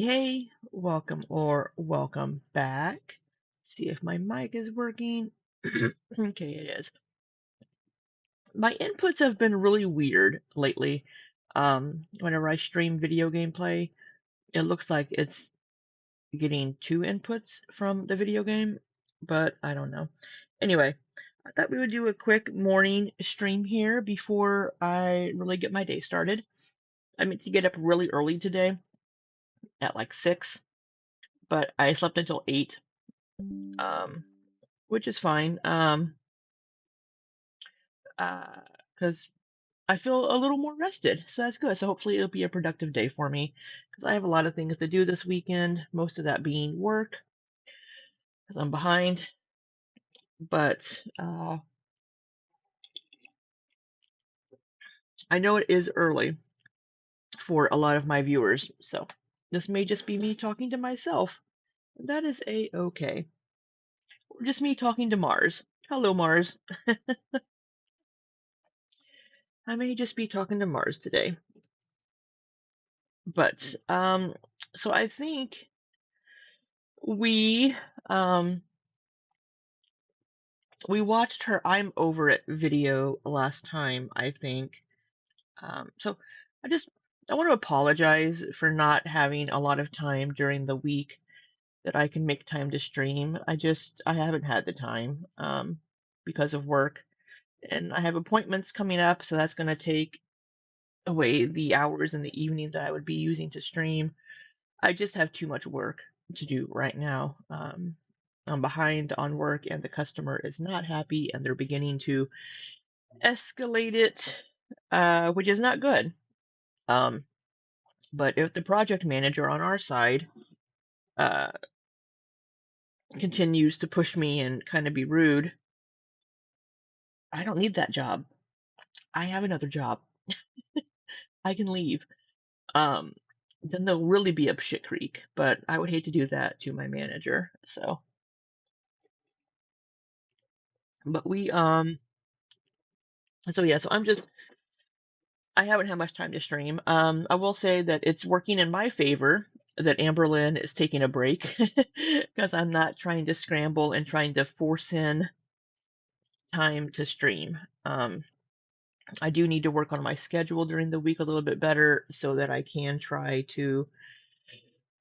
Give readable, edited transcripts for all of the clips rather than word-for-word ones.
Hey, welcome back. See if my mic is working. Okay, it is. My inputs have been really weird lately. Whenever I stream video gameplay, it looks like it's getting two inputs from the video game, but I don't know. Anyway, I thought we would do a quick morning stream here before I really get my day started. I meant to get up really early today at like 6, but I slept until 8. Um, which is fine. Because I feel a little more rested, so that's good. So hopefully it'll be a productive day for me, because I have a lot of things to do this weekend. Most of that being work, because I'm behind. But I know it is early for a lot of my viewers, so this may just be me talking to myself. That is a-okay. Or just me talking to Mars. Hello, Mars. I may just be talking to Mars today. But so I think we um we watched her I'm Over It video last time, I think. So I just I want to apologize for not having a lot of time during the week that I can make time to stream. I haven't had the time because of work, and I have appointments coming up, so that's going to take away the hours in the evening that I would be using to stream. I just have too much work to do right now. I'm behind on work, and the customer is not happy, and they're beginning to escalate it, which is not good. Um, but if the project manager on our side uh, continues to push me and kind of be rude, I don't need that job. I have another job. I can leave. Um, then they'll really be up shit creek. But I would hate to do that to my manager. But so yeah, so I haven't had much time to stream. I will say that it's working in my favor that Amberlynn is taking a break because I'm not trying to scramble and trying to force in time to stream. I do need to work on my schedule during the week a little bit better so that I can try to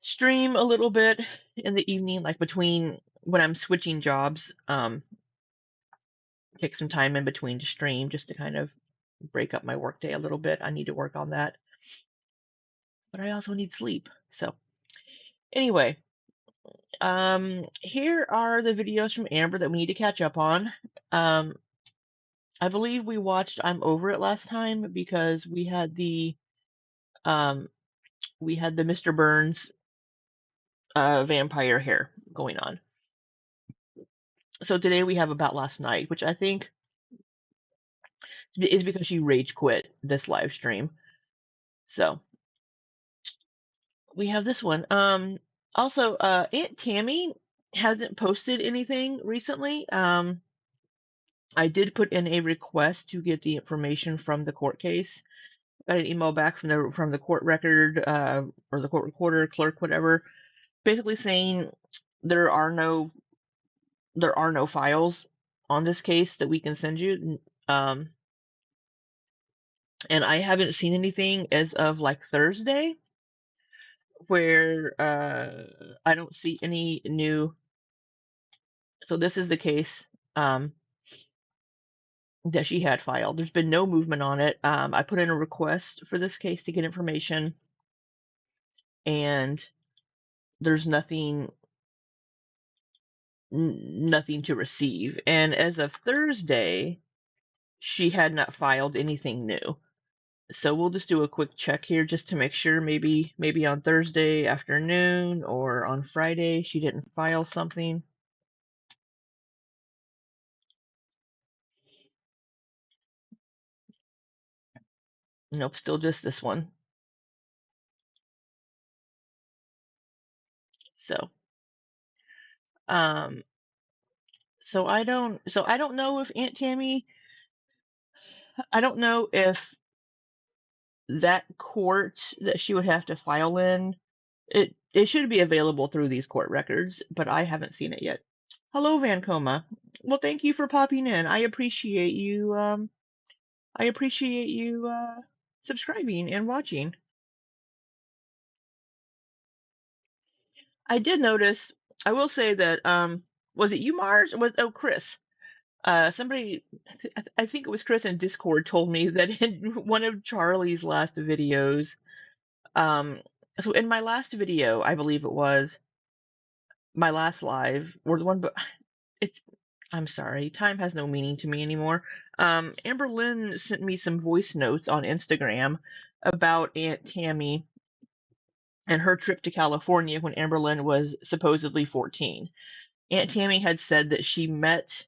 stream a little bit in the evening, like between when I'm switching jobs. Take some time in between to stream just to kind of break up my workday a little bit. I need to work on that, but I also need sleep. So anyway, here are the videos from Amber that we need to catch up on. Um, I believe we watched I'm Over It last time because um we had the Mr. Burns vampire hair going on. So today we have About Last Night, which I think is because she rage quit this live stream. So we have this one. Also, Aunt Tammy hasn't posted anything recently. I did put in a request to get the information from the court case. Got an email back from the court record, or the court recorder, clerk, whatever, basically saying there are no there are no files on this case that we can send you. And I haven't seen anything as of like Thursday where I don't see any new. So this is the case um, that she had filed. There's been no movement on it. I put in a request for this case to get information, and there's nothing to receive. And as of Thursday, she had not filed anything new. So we'll just do a quick check here just to make sure maybe on Thursday afternoon or on Friday she didn't file something. Nope, still just this one. So um so I don't know if Aunt Tammy, I don't know if that court that she would have to file in, it It should be available through these court records, but I haven't seen it yet. Hello, Vancoma. Well, thank you for popping in. I appreciate you. I appreciate you subscribing and watching. I did notice. I will say that. Was it you, Mars? Or Chris? Somebody, I think it was Chris in Discord, told me that in one of Charlie's last videos. So in my last video, I believe it was my last live, or the one, but it's. I'm sorry, time has no meaning to me anymore. Amber Lynn sent me some voice notes on Instagram about Aunt Tammy and her trip to California when Amber Lynn was supposedly 14. Aunt Tammy had said that she met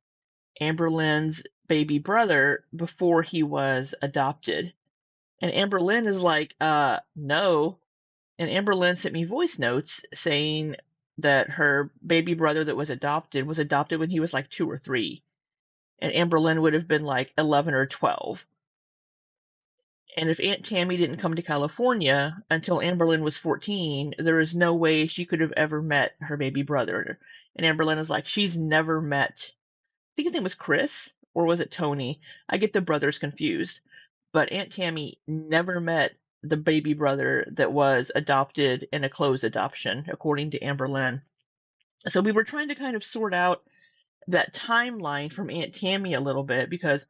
Amber Lynn's baby brother before he was adopted. And Amber Lynn is like, no. And Amber Lynn sent me voice notes saying that her baby brother that was adopted when he was like 2 or 3. And Amber Lynn would have been like 11 or 12. And if Aunt Tammy didn't come to California until Amber Lynn was 14, there is no way she could have ever met her baby brother. And Amber Lynn is like, she's never met, I think his name was Chris, or was it Tony? I get the brothers confused. But Aunt Tammy never met the baby brother that was adopted in a closed adoption, according to Amber Lynn. So we were trying to kind of sort out that timeline from Aunt Tammy a little bit, because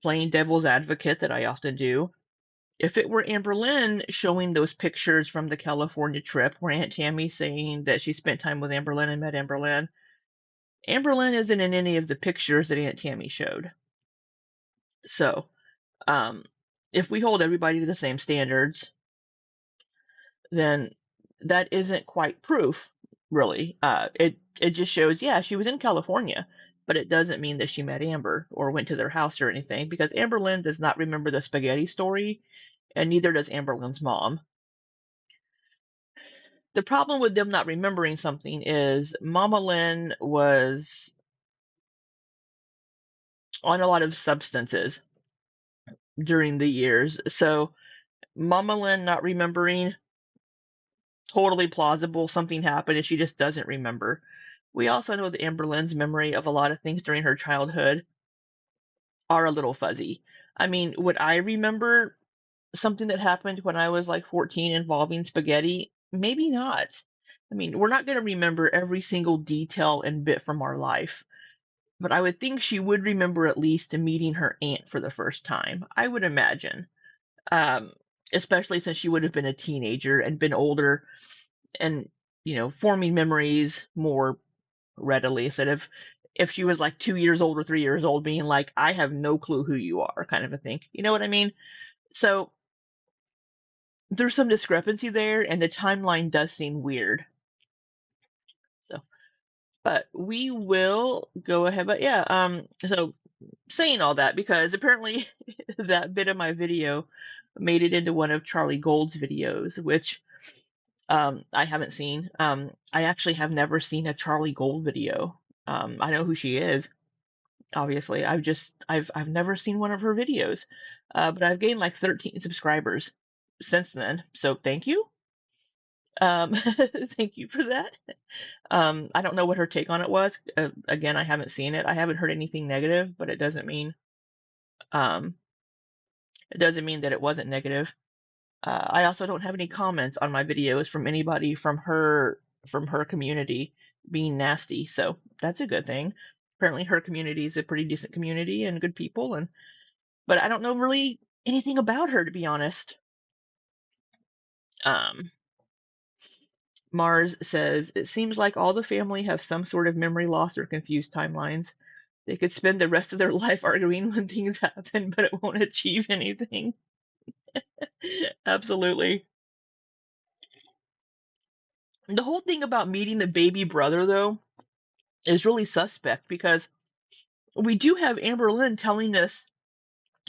playing devil's advocate that I often do, if it were Amber Lynn showing those pictures from the California trip where Aunt Tammy saying that she spent time with Amber Lynn and met Amber Lynn isn't in any of the pictures that Aunt Tammy showed. So, if we hold everybody to the same standards, then that isn't quite proof, really. It just shows, yeah, she was in California, but it doesn't mean that she met Amber or went to their house or anything, because Amber Lynn does not remember the spaghetti story, and neither does Amber Lynn's mom. The problem with them not remembering something is Mama Lynn was on a lot of substances during the years. So Mama Lynn not remembering, totally plausible. Something happened and she just doesn't remember. We also know that Amber Lynn's memory of a lot of things during her childhood are a little fuzzy. I mean, would I remember something that happened when I was like 14 involving spaghetti? Maybe not. I mean, we're not going to remember every single detail and bit from our life, but I would think she would remember at least meeting her aunt for the first time. I would imagine, um, especially since she would have been a teenager and been older, and forming memories more readily, instead of if she was like 2 years old or 3 years old being like, I have no clue who you are, kind of a thing. You know what I mean? So there's some discrepancy there, and the timeline does seem weird. So, but we will go ahead. But yeah, so saying all that, because apparently that bit of my video made it into one of Charlie Gold's videos, which I haven't seen. I actually have never seen a Charlie Gold video. I know who she is, obviously. I've never seen one of her videos. But I've gained like 13 subscribers since then. So thank you. Thank you for that. I don't know what her take on it was. Again, I haven't seen it. I haven't heard anything negative, but um, it doesn't mean that it wasn't negative. I also don't have any comments on my videos from anybody from her community being nasty, so that's a good thing. Apparently, her community is a pretty decent community and good people, but I don't know really anything about her, to be honest. Um, Mars says, it seems like all the family have some sort of memory loss or confused timelines. They could spend the rest of their life arguing when things happen, but it won't achieve anything. Absolutely. The whole thing about meeting the baby brother, though, is really suspect, because we do have Amber Lynn telling us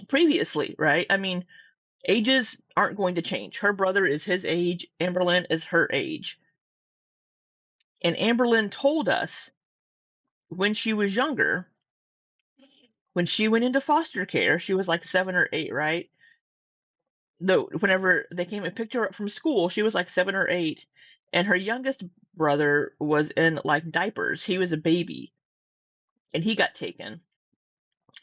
previously, right? I mean, ages aren't going to change. Her brother is his age, Amber Lynn is her age. And Amber Lynn told us when she was younger, when she went into foster care, she was like 7 or 8, right? Though whenever they came and picked her up from school, she was like 7 or 8, and her youngest brother was in like diapers. He was a baby, and he got taken.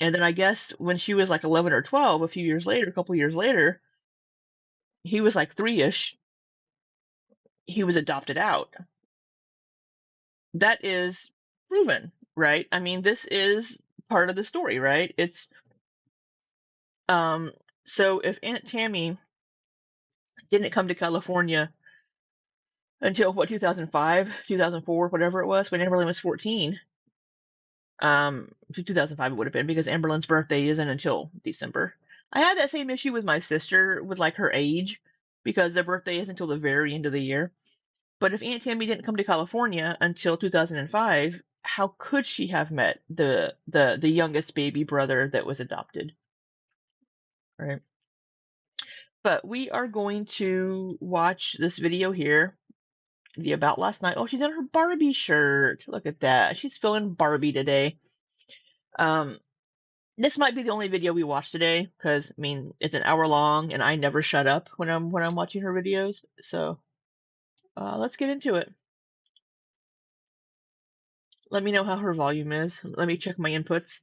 And then I guess when she was like 11 or 12, a few years later, a couple years later, he was like 3-ish, he was adopted out. That is proven, right? I mean, this is part of the story, right? It's um so if Aunt Tammy didn't come to California until what, 2005, 2004, whatever it was, when Amberlynn was 14, 2005 it would have been, because Amberlynn's birthday isn't until December. I had that same issue with my sister with like her age, because their birthday isn't until the very end of the year. But if Aunt Tammy didn't come to California until 2005, how could she have met the youngest baby brother that was adopted? Right. But we are going to watch this video here, the About Last Night. Oh, she's in her Barbie shirt. Look at that. She's feeling Barbie today. Um, this might be the only video we watch today, because I mean it's an hour long, and I never shut up when I'm watching her videos. So let's get into it. Let me know how her volume is. Let me check my inputs.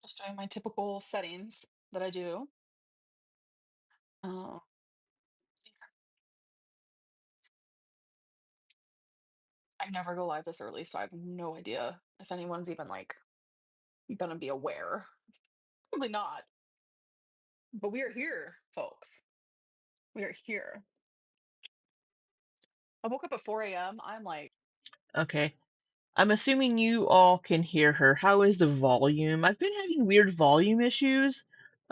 Just doing my typical settings that I do. Uh, I never go live this early, so I have no idea if anyone's even like gonna be aware. Probably not. But we are here, folks. We are here. I woke up at 4 a.m. I'm like, Okay. I'm assuming you all can hear her. How is the volume? I've been having weird volume issues.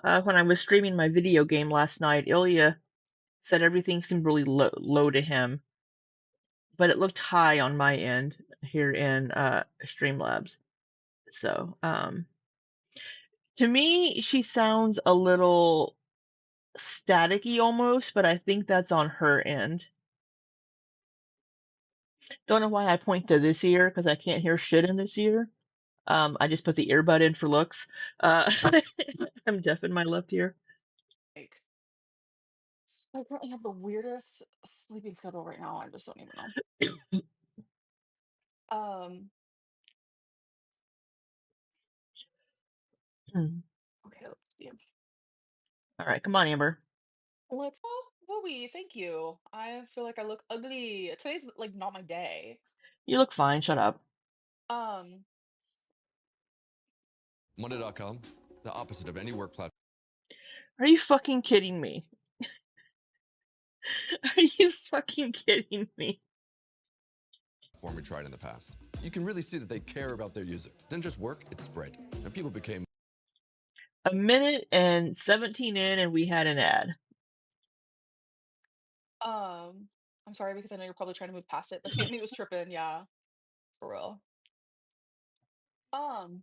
When I was streaming my video game last night, Ilya said everything seemed really low to him, but it looked high on my end here in Streamlabs. So, to me, she sounds a little staticky almost, but I think that's on her end. Don't know why I point to this ear, because I can't hear shit in this ear. I just put the earbud in for looks. I'm deaf in my left ear. like I currently have the weirdest sleeping schedule right now. I just don't even know. Um, Hmm. okay, let's see. All right, come on, Amber. Let's oh, wooey, thank you. I feel like I look ugly. Today's like not my day. You look fine. Shut up. Um, Monday.com, the opposite of any work Are you fucking kidding me? Are you fucking kidding me? platform we tried in the past. You can really see that they care about their user. It didn't just work, it spread. And people became A minute and 17 in, and we had an ad. um, I'm sorry because I know you're probably trying to move past it, but Tammy was tripping, yeah, for real. Um,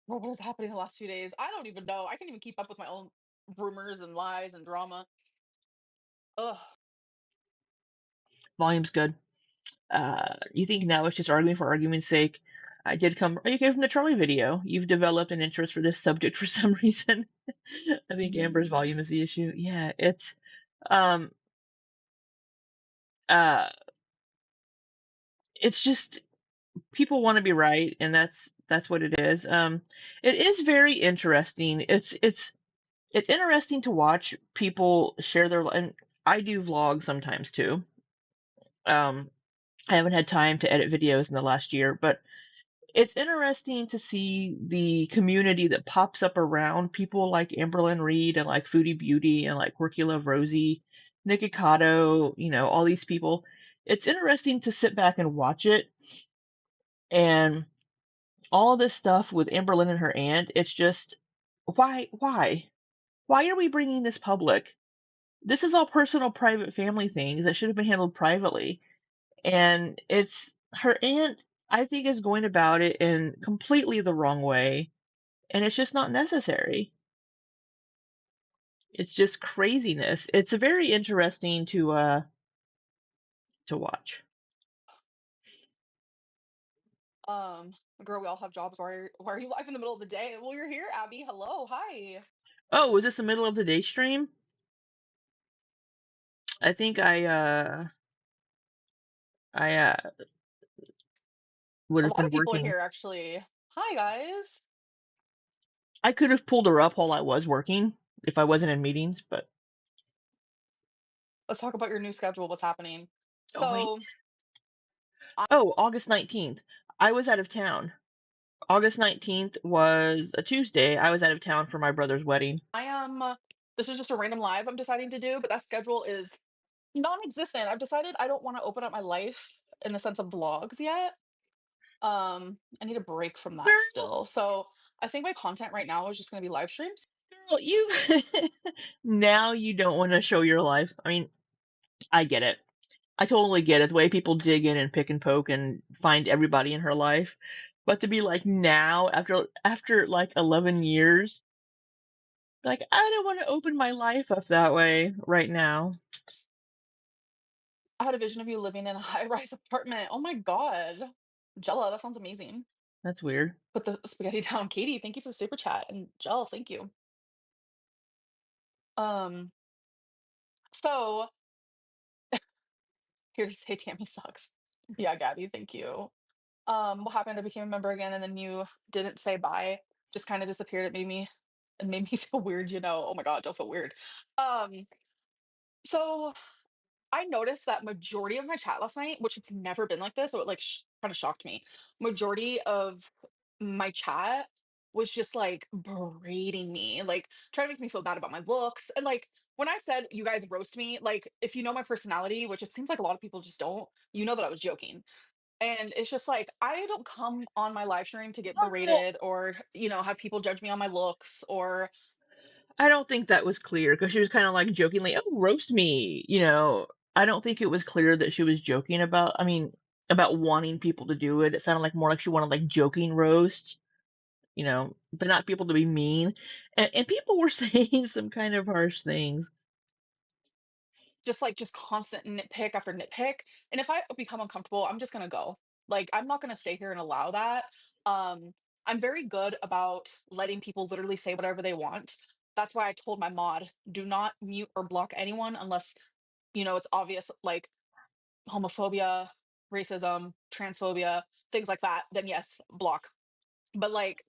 what is happening the last few days? I don't even know. I can't even keep up with my own rumors and lies and drama. Ugh. Volume's good. You think now it's just arguing for argument's sake? I did come. You came from the Charlie video. You've developed an interest for this subject for some reason. I think Amber's volume is the issue. Yeah, um uh it's just people want to be right, and that's what it is. It is very interesting. It's interesting to watch people share their, and I do vlogs sometimes too. Um, I haven't had time to edit videos in the last year, but it's interesting to see the community that pops up around people like Amberlynn Reed and like Foodie Beauty and like Quirky Love Rosie, Nikocado, all these people. It's interesting to sit back and watch it, and all this stuff with Amberlynn and her aunt. It's just, why are we bringing this public? This is all personal, private family things that should have been handled privately. And it's her aunt, I think, is going about it in completely the wrong way, and it's just not necessary. It's just craziness. It's very interesting to watch. Um, girl, we all have jobs. Why are you live in the middle of the day? Well, you're here, Abby. Hello, hi. Oh, is this the middle of the day stream? I think I would A have lot been of people in working. here actually. Hi guys. I could have pulled her up while I was working if I wasn't in meetings, but Let's talk about your new schedule. What's happening? oh wait. So I, Oh, August 19th. I was out of town. August 19th was a Tuesday. I was out of town for my brother's wedding. I am. This is just a random live I'm deciding to do, but that schedule is non-existent. I've decided I don't want to open up my life in the sense of vlogs yet. I need a break from that Girl, still. So I think my content right now is just going to be live streams. girl, you now you don't want to show your life. I mean, I get it. I totally get it. The way people dig in and pick and poke and find everybody in her life. But to be like now, after like 11 years, like I don't want to open my life up that way right now. I had a vision of you living in a high-rise apartment. Oh my god. Jella, that sounds amazing. That's weird. Put the spaghetti down. Katie, thank you for the super chat. And Jella, thank you. Um, so here to say Tammy sucks. Yeah, Gabby, thank you. What happened? I became a member again and then you didn't say bye. Just kind of disappeared. It made me feel weird, you know. Oh my god, don't feel weird. Um, so I noticed that majority of my chat last night, which it's never been like this, so it like kind of shocked me. Majority of my chat was just like berating me, like trying to make me feel bad about my looks. And like when I said you guys roast me, like if you know my personality, which it seems like a lot of people just don't, you know that I was joking. And it's just like I don't come on my live stream to get Well, berated or, have people judge me on my looks or I don't think that was clear because she was kind of like jokingly, "Oh, roast me," you know. I don't think it was clear that she was joking about. I mean, about wanting people to do it. It sounded like more like she wanted like joking roast, but not people to be mean. And people were saying some kind of harsh things. just constant nitpick after nitpick. And if I become uncomfortable, I'm just gonna go. Like I'm not gonna stay here and allow that. Um, I'm very good about letting people literally say whatever they want. That's why I told my mod, do not mute or block anyone unless it's obvious, like homophobia, racism, transphobia, things like that. Then yes, block. But like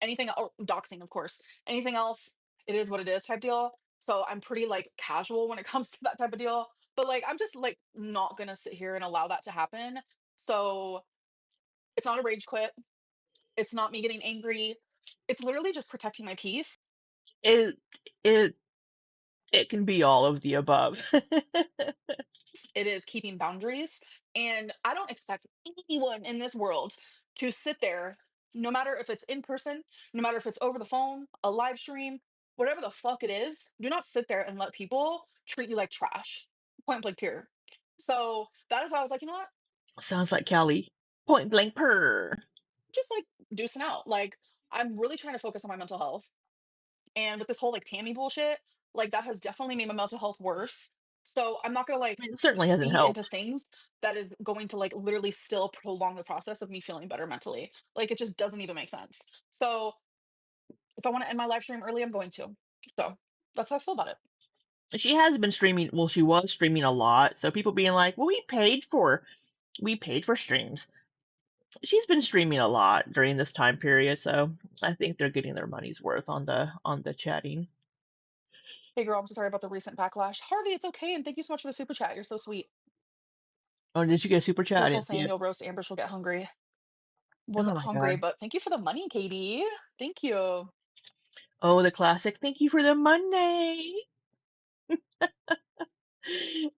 anything, or doxing, of course. Anything else, it is what it is type deal. So I'm pretty like casual when it comes to that type of deal. But like I'm just like not gonna sit here and allow that to happen. So it's not a rage quit. It's not me getting angry. It's literally just protecting my peace. It it it can be all of the above. It is keeping boundaries. And I don't expect anyone in this world to sit there, no matter if it's in person, no matter if it's over the phone, a live stream, whatever the fuck it is, do not sit there and let people treat you like trash. Point blank, period. So that is why I was like, you know what? Sounds like Callie. Point blank purr. Just like deucing out. Like, I'm really trying to focus on my mental health. And with this whole like Tammy bullshit, like that has definitely made my mental health worse. So I'm not gonna like I mean, it certainly hasn't feed into helped. things that is going to like literally still prolong the process of me feeling better mentally. Like it just doesn't even make sense. So if I want to end my live stream early, I'm going to. So that's how I feel about it. She has been streaming. Well, she was streaming a lot. So people being like, "Well, we paid for streams." She's been streaming a lot during this time period, so I think they're getting their money's worth on the chatting. Hey girl, I'm so sorry about the recent backlash. Harvey, it's okay, and thank you so much for the super chat. You're so sweet. Oh, did you get a super chat? I Careful didn't see saying it. you'll roast Amber, she'll get hungry. Oh Wasn't my hungry, god. but thank you for the money, Katie. Thank you. Oh, the classic. Thank you for the money.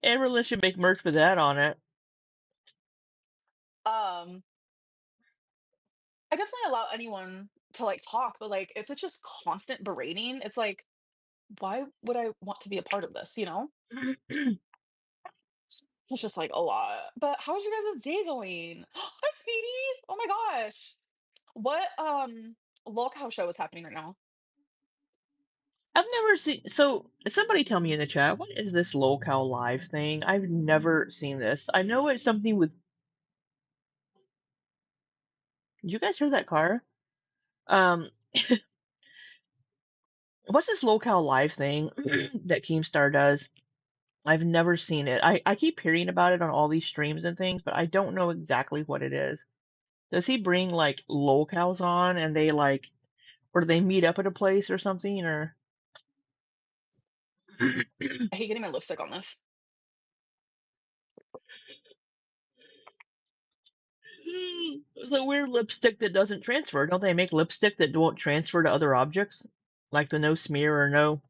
Everyone should make merch with that on it. Um, I definitely allow anyone to like talk, but like if it's just constant berating, it's like, why would I want to be a part of this, you know? It's just like a lot. But how's your guys' day going? Hi, Speedy. Oh my gosh. What lolcow show is happening right now? I've never seen. So somebody tell me in the chat, what is this lolcow live thing? I've never seen this. I know it's something with. Did you guys hear that car? Um, what's this lolcow live thing that Keemstar does? I've never seen it. I keep hearing about it on all these streams and things, but I don't know exactly what it is. Does he bring like lolcows on and they like, or do they meet up at a place or something? Or I hate getting my lipstick on this. it's a weird lipstick that doesn't transfer. Don't they make lipstick that won't transfer to other objects? Like the no smear or no,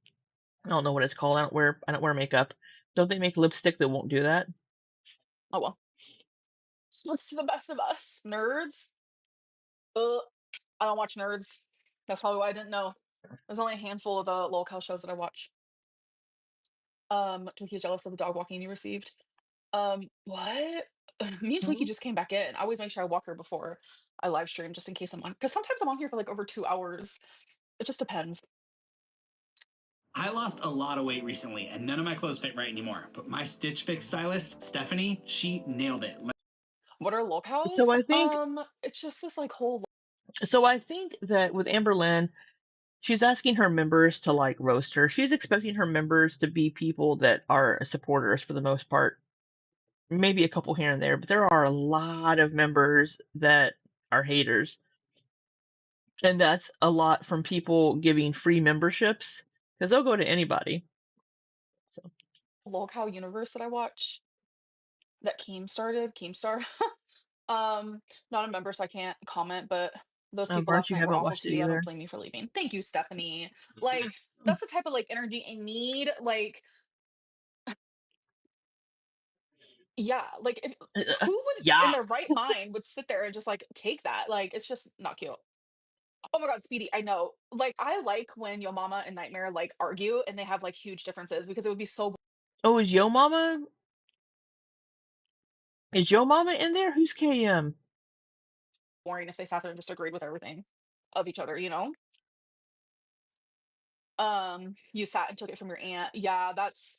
I don't know what it's called. I don't wear makeup. Don't they make lipstick that won't do that? Oh well. What's to the best of us? Nerds? Ugh, I don't watch Nerds. That's probably why I didn't know. There's only a handful of the lolcow shows that I watch. Twinkie is jealous of the dog walking you received. What? Me and Twinkie Mhm. just came back in. I always make sure I walk her before I live stream just in case I'm on. Because sometimes I'm on here for like over 2 hours. It just depends. I lost a lot of weight recently, and none of my clothes fit right anymore. But my Stitch Fix stylist, Stephanie, she nailed it. What are lolcows? So I think It's just this like whole so I think that with Amberlynn, she's asking her members to like roast her. She's expecting her members to be people that are supporters for the most part. Maybe a couple here and there, but there are a lot of members that are haters. And that's a lot from people giving free memberships because they'll go to anybody. So lolcow universe that I watch that Keemstar. Not a member, so I can't comment, but those people aren't last you night were haven't awful watched to it you. I don't either. blame you for leaving. Thank you, Stephanie. Like, that's the type of like energy I need. Like, yeah, like if who would in Yeah. their right mind would sit there and just like take that? Like, it's just not cute. Oh my god, Speedy, I know. Like, I like when Yo Mama and Nightmare like argue and they have like huge differences because it would be so Oh, is Yo Mama? Is Yo Mama in there? Who's KM? boring if they sat there and just agreed with everything of each other, you know? You sat and took it from your aunt. Yeah, that's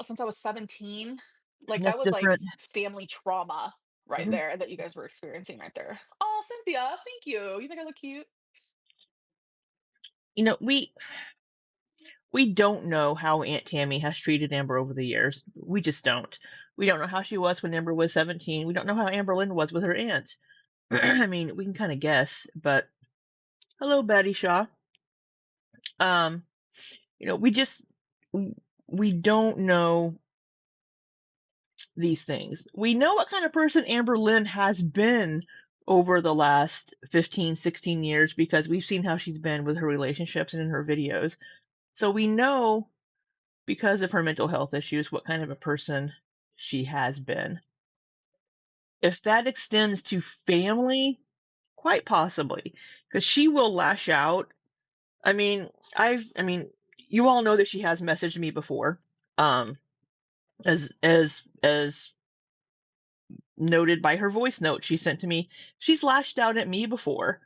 since I was 17, like that That's was like different. family trauma right Mhm. there that you guys were experiencing right there. Oh, Cynthia, thank you. You think I look cute? You know, we don't know how Aunt Tammy has treated Amber over the years. We just don't. We don't know how she was when Amber was 17. We don't know how Amber Lynn was with her aunt. I mean, we can kind of guess, but hello, Betty Shaw. Um, we just we don't know these things. We know what kind of person Amber Lynn has been over the last 15, 16 years because we've seen how she's been with her relationships and in her videos. So we know because of her mental health issues what kind of a person she has been. If that extends to family, quite possibly, because she will lash out. I mean, you all know that she has messaged me before, um, as noted by her voice note she sent to me. She's lashed out at me before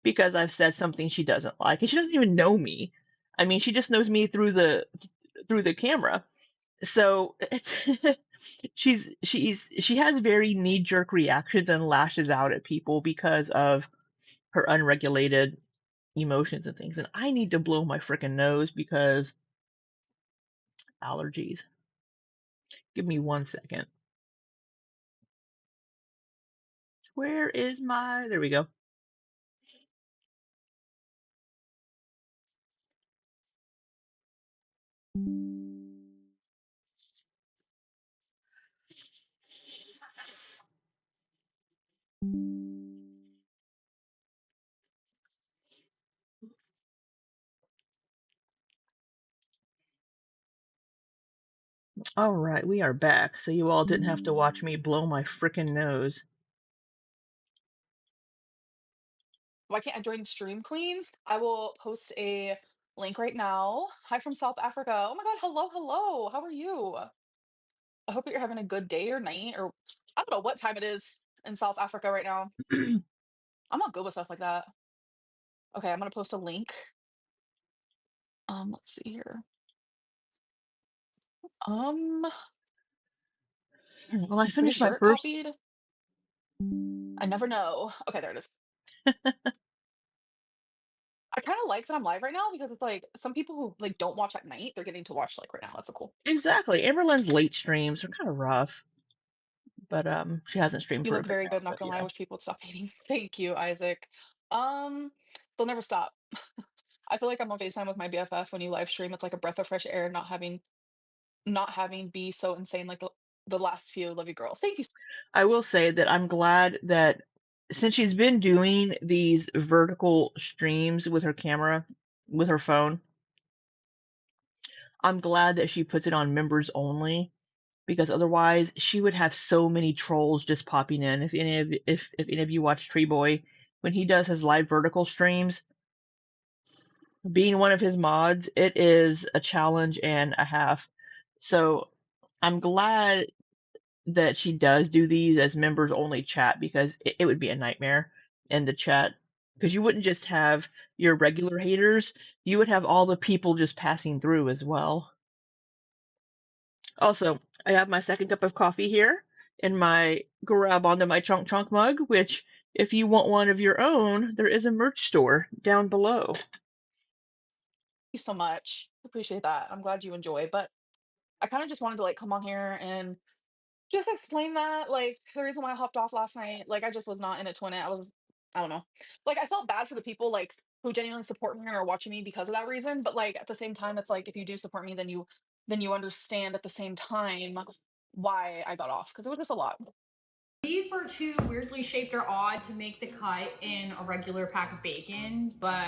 because I've said something she doesn't like, and she doesn't even know me. I mean, she just knows me through the camera. So it's she has very knee jerk reactions and lashes out at people because of her unregulated emotions and things. And I need to blow my freaking nose because allergies. Give me 1 second. Where is my? There we go. All right, we are back. So you all didn't have to watch me blow my freaking nose. Why can't I join Stream Queens? I will post a link right now. Hi from South Africa. Oh my god, hello, hello. How are you? I hope that you're having a good day or night, or I don't know what time it is in South Africa right now. I'm not good with stuff like that. Okay, I'm gonna post a link. Let's see here. Um, Well, I is your finished my shirt first. copied? I never know. Okay, there it is. kind of like that I'm live right now because it's like some people who like don't watch at night, they're getting to watch like right now. That's so cool. Exactly. Amberlynn's late streams are kind of rough, but she hasn't streamed You for a look bit very now. good, not But gonna lie. I yeah, wish people would stop hating. Thank you, Isaac. Um, they'll never stop. I feel like I'm on FaceTime with my BFF when you live stream. It's like a breath of fresh air, not having be so insane like the last few. Love you, girl. Thank you. I will say that I'm glad that since she's been doing these vertical streams with her camera, with her phone, I'm glad that she puts it on members only because otherwise she would have so many trolls just popping in. If any of you watch Tree Boy, when he does his live vertical streams, being one of his mods, it is a challenge and a half. So I'm glad that she does do these as members only chat because it would be a nightmare in the chat because you wouldn't just have your regular haters, you would have all the people just passing through as well. Also, I have my second cup of coffee here in my grab onto my chunk chunk mug, which if you want one of your own, there is a merch store down below. You so much. Appreciate that. I'm glad you enjoy. But I kind of just wanted to like come on here and just explain that, like, the reason why I hopped off last night, like, I just was not in it to win it. I don't know. Like, I felt bad for the people, like, who genuinely support me and are watching me because of that reason. But, like, at the same time, it's like, if you do support me, then you understand at the same time why I got off because it was just a lot. These were too weirdly shaped or odd to make the cut in a regular pack of bacon, but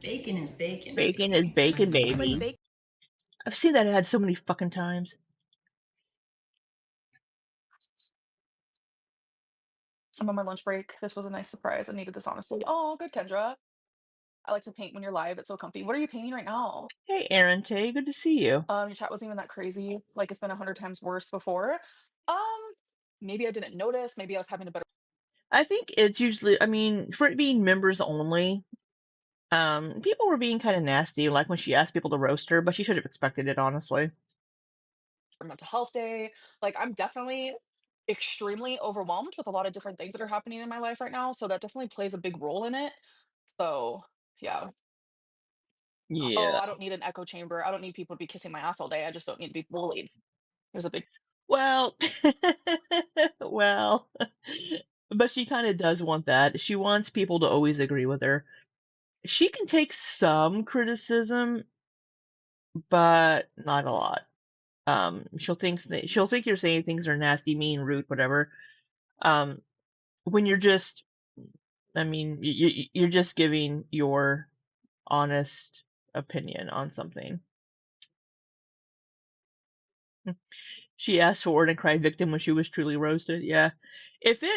bacon is bacon. Bacon is bacon, baby. I've seen that ad so many fucking times. I'm on my lunch break. This was a nice surprise. I needed this, honestly. Oh, good, Kendra. I like to paint when you're live. It's so comfy. What are you painting right now? Hey, Aaron Tay, good to see you. Your chat wasn't even that crazy. Like it's been 100 times worse before. Maybe I didn't notice. Maybe I was having a better. I think it's usually, I mean, for it being members only, people were being kind of nasty, like when she asked people to roast her, but she should have expected it, honestly. Mental health day. Like I'm definitely extremely overwhelmed with a lot of different things that are happening in my life right now. So that definitely plays a big role in it. So yeah. Oh, Yeah. I don't need an echo chamber. I don't need people to be kissing my ass all day. I just don't need to be bullied. There's a big Well, well, but she kind of does want that. She wants people to always agree with her. She can take some criticism, but not a lot. She'll think you're saying things are nasty, mean, rude, whatever. When you're just, I mean, you're just giving your honest opinion on something. She asked for it and cried victim when she was truly roasted. Yeah. If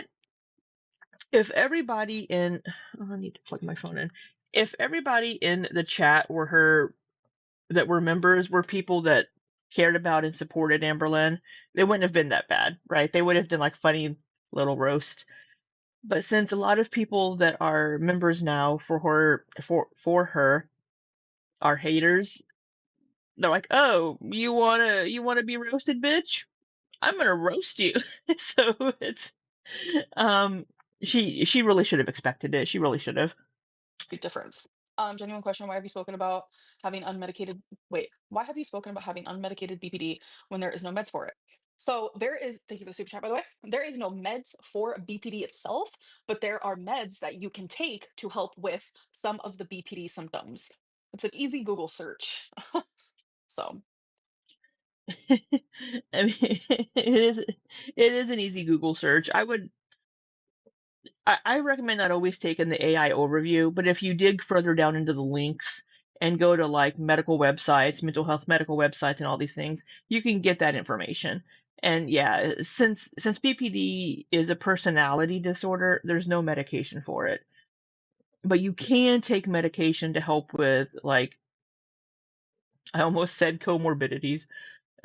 everybody in, oh, I need to plug my phone in. If everybody in the chat that were members were people that cared about and supported Amberlynn, it wouldn't have been that bad, right? They would have done like funny little roast. But since a lot of people that are members now for her are haters, they're like, "Oh, you wanna be roasted, bitch? I'm gonna roast you." So it's um she really should have expected it. She really should have. big difference. Genuine question: why have you spoken about having unmedicated? Wait, why have you spoken about having unmedicated BPD when there is no meds for it? So there is. Thank you for the super chat, by the way. There is no meds for BPD itself, but there are meds that you can take to help with some of the BPD symptoms. It's an easy Google search. So I mean, it is an easy Google search. I recommend not always taking the AI overview, but if you dig further down into the links and go to like medical websites, mental health medical websites, and all these things, you can get that information. And yeah, since BPD is a personality disorder, there's no medication for it. But you can take medication to help with, like, I almost said comorbidities,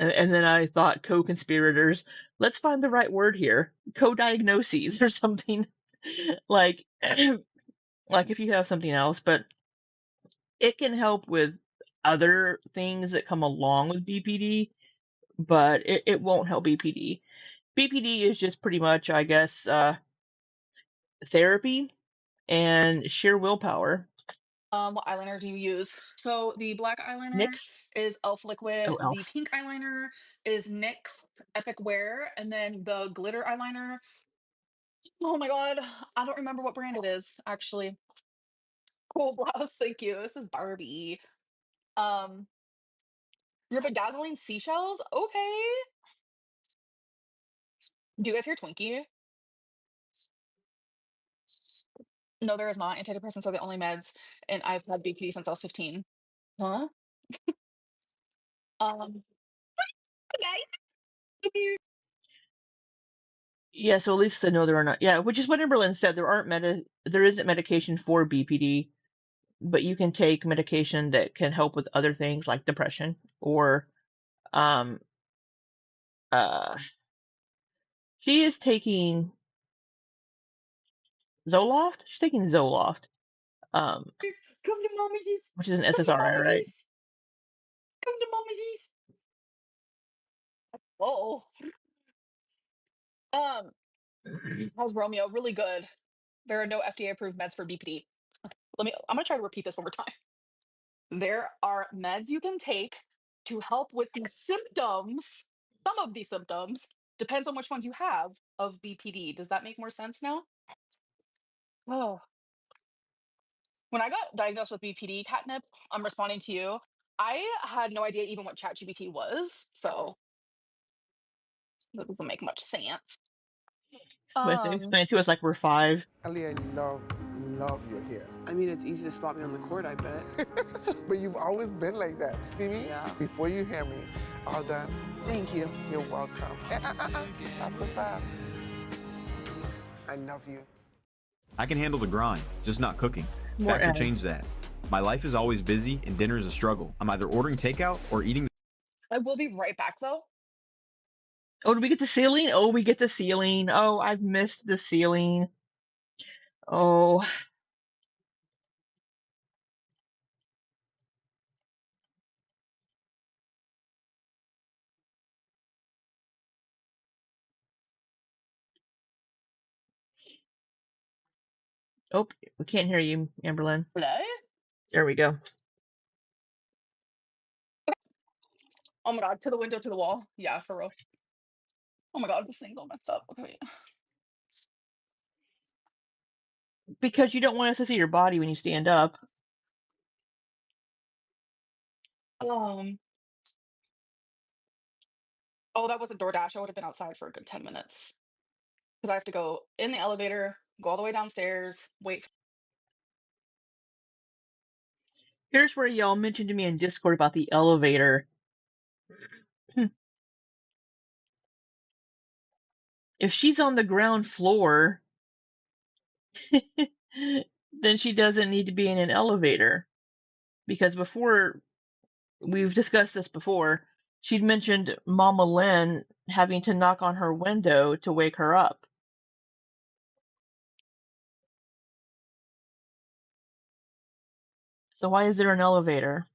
and then I thought co-conspirators. Let's find the right word here. Co-diagnoses or something. Like like if you have something else, but it can help with other things that come along with BPD, but it won't help BPD. BPD is just pretty much, I guess, therapy and sheer willpower. What eyeliner do you use? So the black eyeliner NYX. is Elf Liquid. Oh, The Elf. pink eyeliner is NYX Epic Wear, and then the glitter eyeliner. Oh my god, I don't remember what brand it is actually. Cool blouse, thank you. This is Barbie. Um, your bedazzling seashells. Okay. Do you guys hear Twinkie? No, there is not. Antidepressants are the only meds, and I've had BPD since I was 15. Huh? Okay. Yeah, so at least I know there are not. Yeah, which is what Amberlynn said. There isn't medication for BPD, but you can take medication that can help with other things like depression or um uh she is taking Zoloft. She's taking Zoloft, um, Come to mommy's. which is an Come to SSRI, right? mommy's. Come to mommy's. Whoa. Um, how's Romeo? Really good. There are no FDA approved meds for BPD. I'm gonna try to repeat this one more time. There are meds you can take to help with the symptoms, some of the symptoms, depends on which ones you have of BPD. Does that make more sense now? Oh. When I got diagnosed with BPD, catnip, I'm responding to you. I had no idea even what ChatGPT was, so that doesn't make much sense. But Um, explain it to us like we're 5. Ali, I love your hair. I mean, it's easy to spot me on the court, I bet. But you've always been like that. See me? Yeah. Before you hear me, all done. Thank you. You're welcome. Not so fast. I love you. I can handle the grind, just not cooking. More Factor ads. changed that. My life is always busy and dinner is a struggle. I'm either ordering takeout or eating. I will be right back though. Oh, did we get the ceiling? Oh, we get the ceiling. Oh, I've missed the ceiling. Oh. Oh, we can't hear you, Amberlynn. Hello? There we go. Oh my god, to the window, to the wall. Yeah, for real. Oh my god, this thing's all messed up. Okay, wait. Because you don't want us to see your body when you stand up. Oh, that wasn't DoorDash. I would have been outside for a good 10 minutes. Because I have to go in the elevator, go all the way downstairs, wait. Here's where y'all mentioned to me in Discord about the elevator. If she's on the ground floor, then she doesn't need to be in an elevator. Because before, we've discussed this before, she'd mentioned Mama Lynn having to knock on her window to wake her up. So why is there an elevator?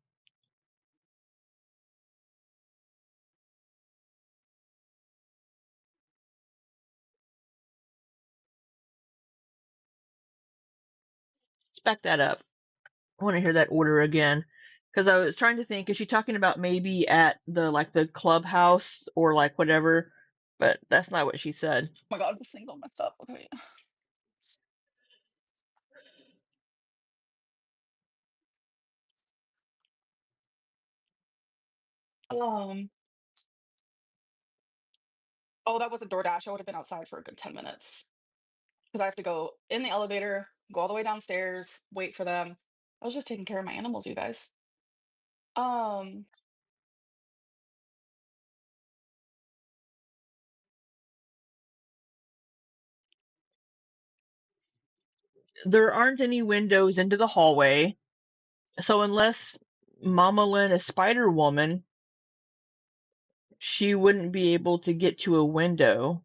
Let's back that up. I want to hear that order again. Because I was trying to think, is she talking about maybe at the clubhouse or like whatever? But that's not what she said. Oh my god, this thing's all messed up. Okay, wait. Oh, that wasn't DoorDash. I would have been outside for a good 10 minutes. Because I have to go in the elevator, go all the way downstairs, wait for them. I was just taking care of my animals, you guys. There aren't any windows into the hallway. So unless Mama Lynn is Spider Woman, she wouldn't be able to get to a window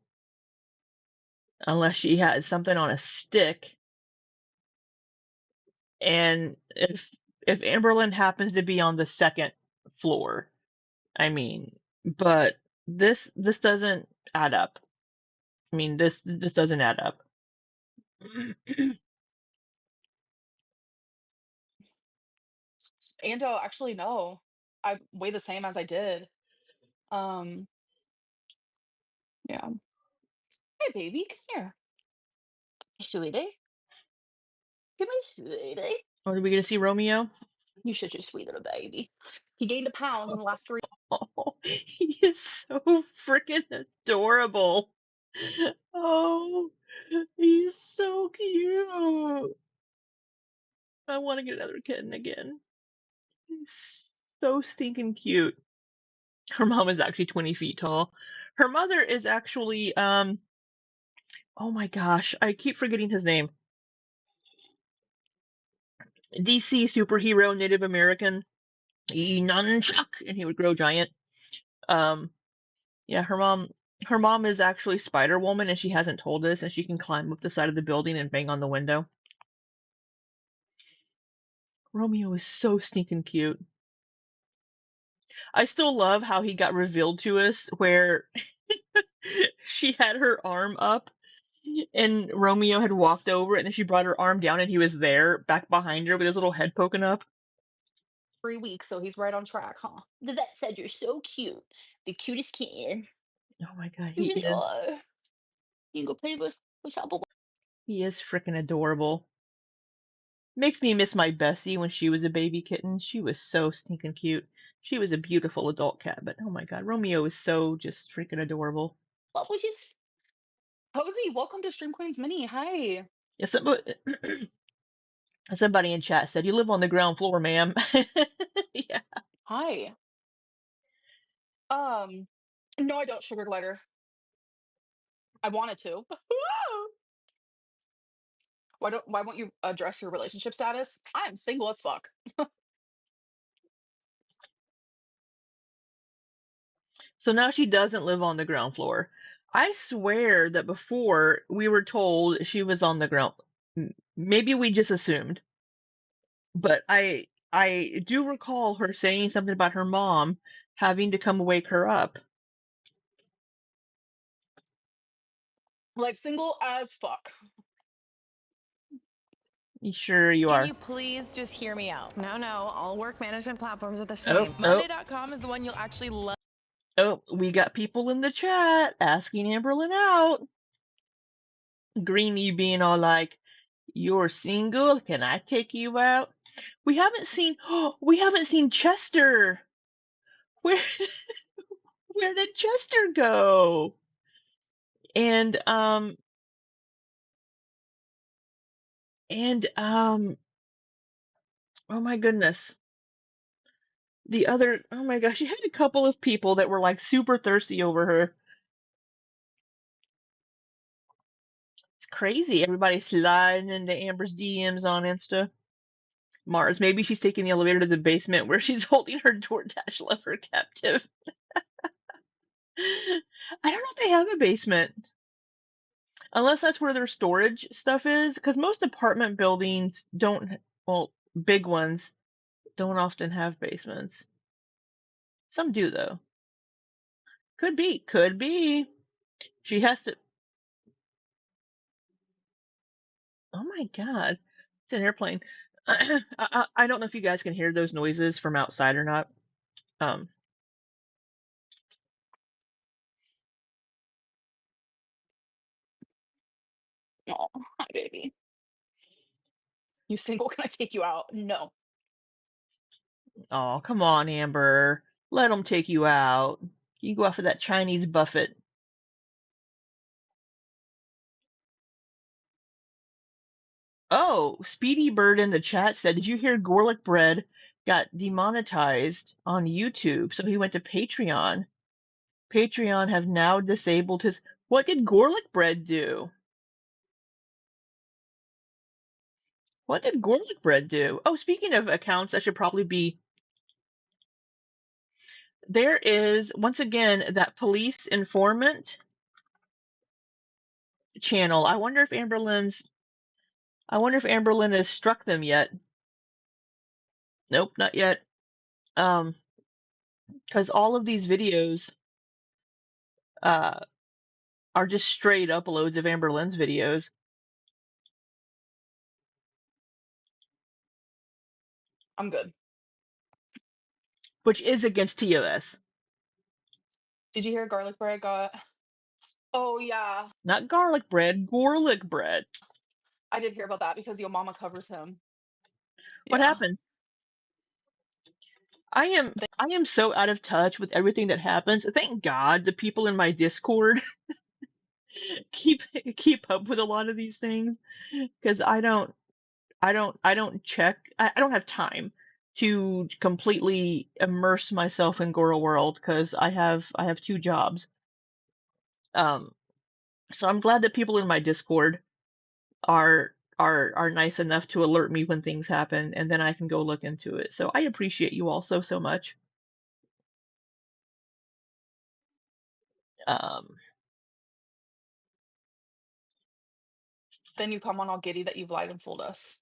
unless she had something on a stick. And if Amberlynn happens to be on the second floor, I mean, but this doesn't add up. I mean, this doesn't add up. Ando, actually, no. I weigh the same as I did. Um, yeah. Hey, baby, come here. Sweetie. Come here, sweetie. Oh, are we gonna see Romeo? You such a sweet little baby. He gained a pound in the last 3. Oh, he is so freaking adorable. Oh, he's so cute. I want to get another kitten again. He's so stinking cute. Her mom is actually 20 feet tall. Her mother is actually, oh my gosh, I keep forgetting his name. DC superhero Native American, Nunchuck, and he would grow giant. Yeah, her mom is actually Spider Woman, and she hasn't told us, and she can climb up the side of the building and bang on the window. Romeo is so stinking cute. I still love how he got revealed to us, where she had her arm up, and Romeo had walked over, and then she brought her arm down, and he was there, back behind her, with his little head poking up. 3 weeks, so he's right on track, huh? The vet said you're so cute. The cutest kitten. Oh my god, You he really is. are. You can go play with Apple. He is freaking adorable. Makes me miss my Bessie when she was a baby kitten. She was so stinking cute. She was a beautiful adult cat, but oh my god, Romeo is so just freaking adorable. What was just Posey, welcome to Stream Queens Mini. Hi. Yeah, somebody in chat said, "You live on the ground floor, ma'am." Yeah. Hi. No, I don't, sugar glider. I wanted to. Why won't you address your relationship status? I am single as fuck. So now she doesn't live on the ground floor. I swear that before we were told she was on the ground. Maybe we just assumed. But I do recall her saying something about her mom having to come wake her up. Like single as fuck. Sure you Can are. you please just hear me out? No, all work management platforms are the Oh, same. Monday.com is the one you'll actually love. Oh, we got people in the chat asking Amberlynn out. Greeny being all like, "You're single? Can I take you out?" We haven't seen Chester. Where where did Chester go? And oh my goodness. Oh my gosh, she had a couple of people that were like super thirsty over her. It's crazy. Everybody sliding into Amber's DMs on Insta. Mars, maybe she's taking the elevator to the basement where she's holding her DoorDash lover captive. I don't know if they have a basement. Unless that's where their storage stuff is, because most apartment buildings don't, well, big ones don't often have basements. Some do, though. Could be. She has to. Oh my god, it's an airplane. I don't know if you guys can hear those noises from outside or not. Um, Oh, hi baby. You single? Can I take you out? No. oh, come on, Amber. Let them take you out. You go out for that Chinese buffet. Oh, Speedy Bird in the chat said, "Did you hear Gorlick Bread got demonetized on YouTube? So he went to Patreon. Patreon have now disabled his." What did Gorlick Bread do? What did Gorlick Bread do? Oh, speaking of accounts, that should probably be. There is, once again, that police informant channel. I wonder if Amberlynn has struck them yet. Nope, not yet. Because all of these videos are just straight uploads of Amberlynn's videos. I'm good. which is against TOS. Did you hear garlic bread got? Oh yeah, Not garlic bread, garlic bread. I did hear about that because Yo Mama covers him. What Yeah. happened? I am so out of touch with everything that happens. Thank God the people in my Discord keep up with a lot of these things, because I don't check. I don't have time to completely immerse myself in Goro World because I have 2 jobs. So I'm glad that people in my Discord are nice enough to alert me when things happen, and then I can go look into it. So I appreciate you all so much. Then you come on all giddy that you've lied and fooled us.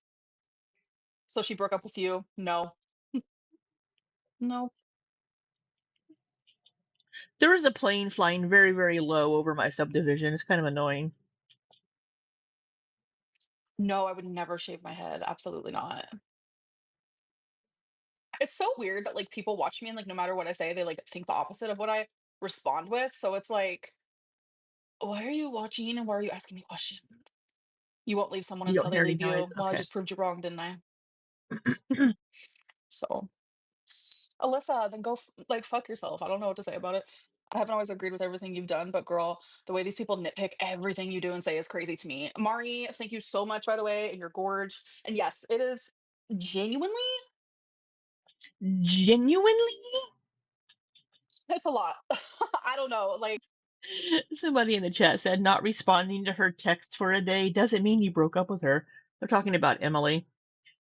So she broke up with you? No. No. There is a plane flying very low over my subdivision. It's kind of annoying. No, I would never shave my head. Absolutely not. It's so weird that like people watch me and like no matter what I say, they like think the opposite of what I respond with. So it's like, why are you watching and why are you asking me questions? You won't leave someone You don't until they hear any leave you. noise? Well, I Okay. just proved you wrong, didn't I? So, Alyssa, then go like fuck yourself. I don't know what to say about it. I haven't always agreed with everything you've done, but girl, the way these people nitpick everything you do and say is crazy to me. Mari, thank you so much, by the way, and you're gorge. And yes, it is genuinely, Genuinely? it's a lot. I don't know. Like, Somebody in the chat said not responding to her text for a day doesn't mean you broke up with her. They're talking about Emily.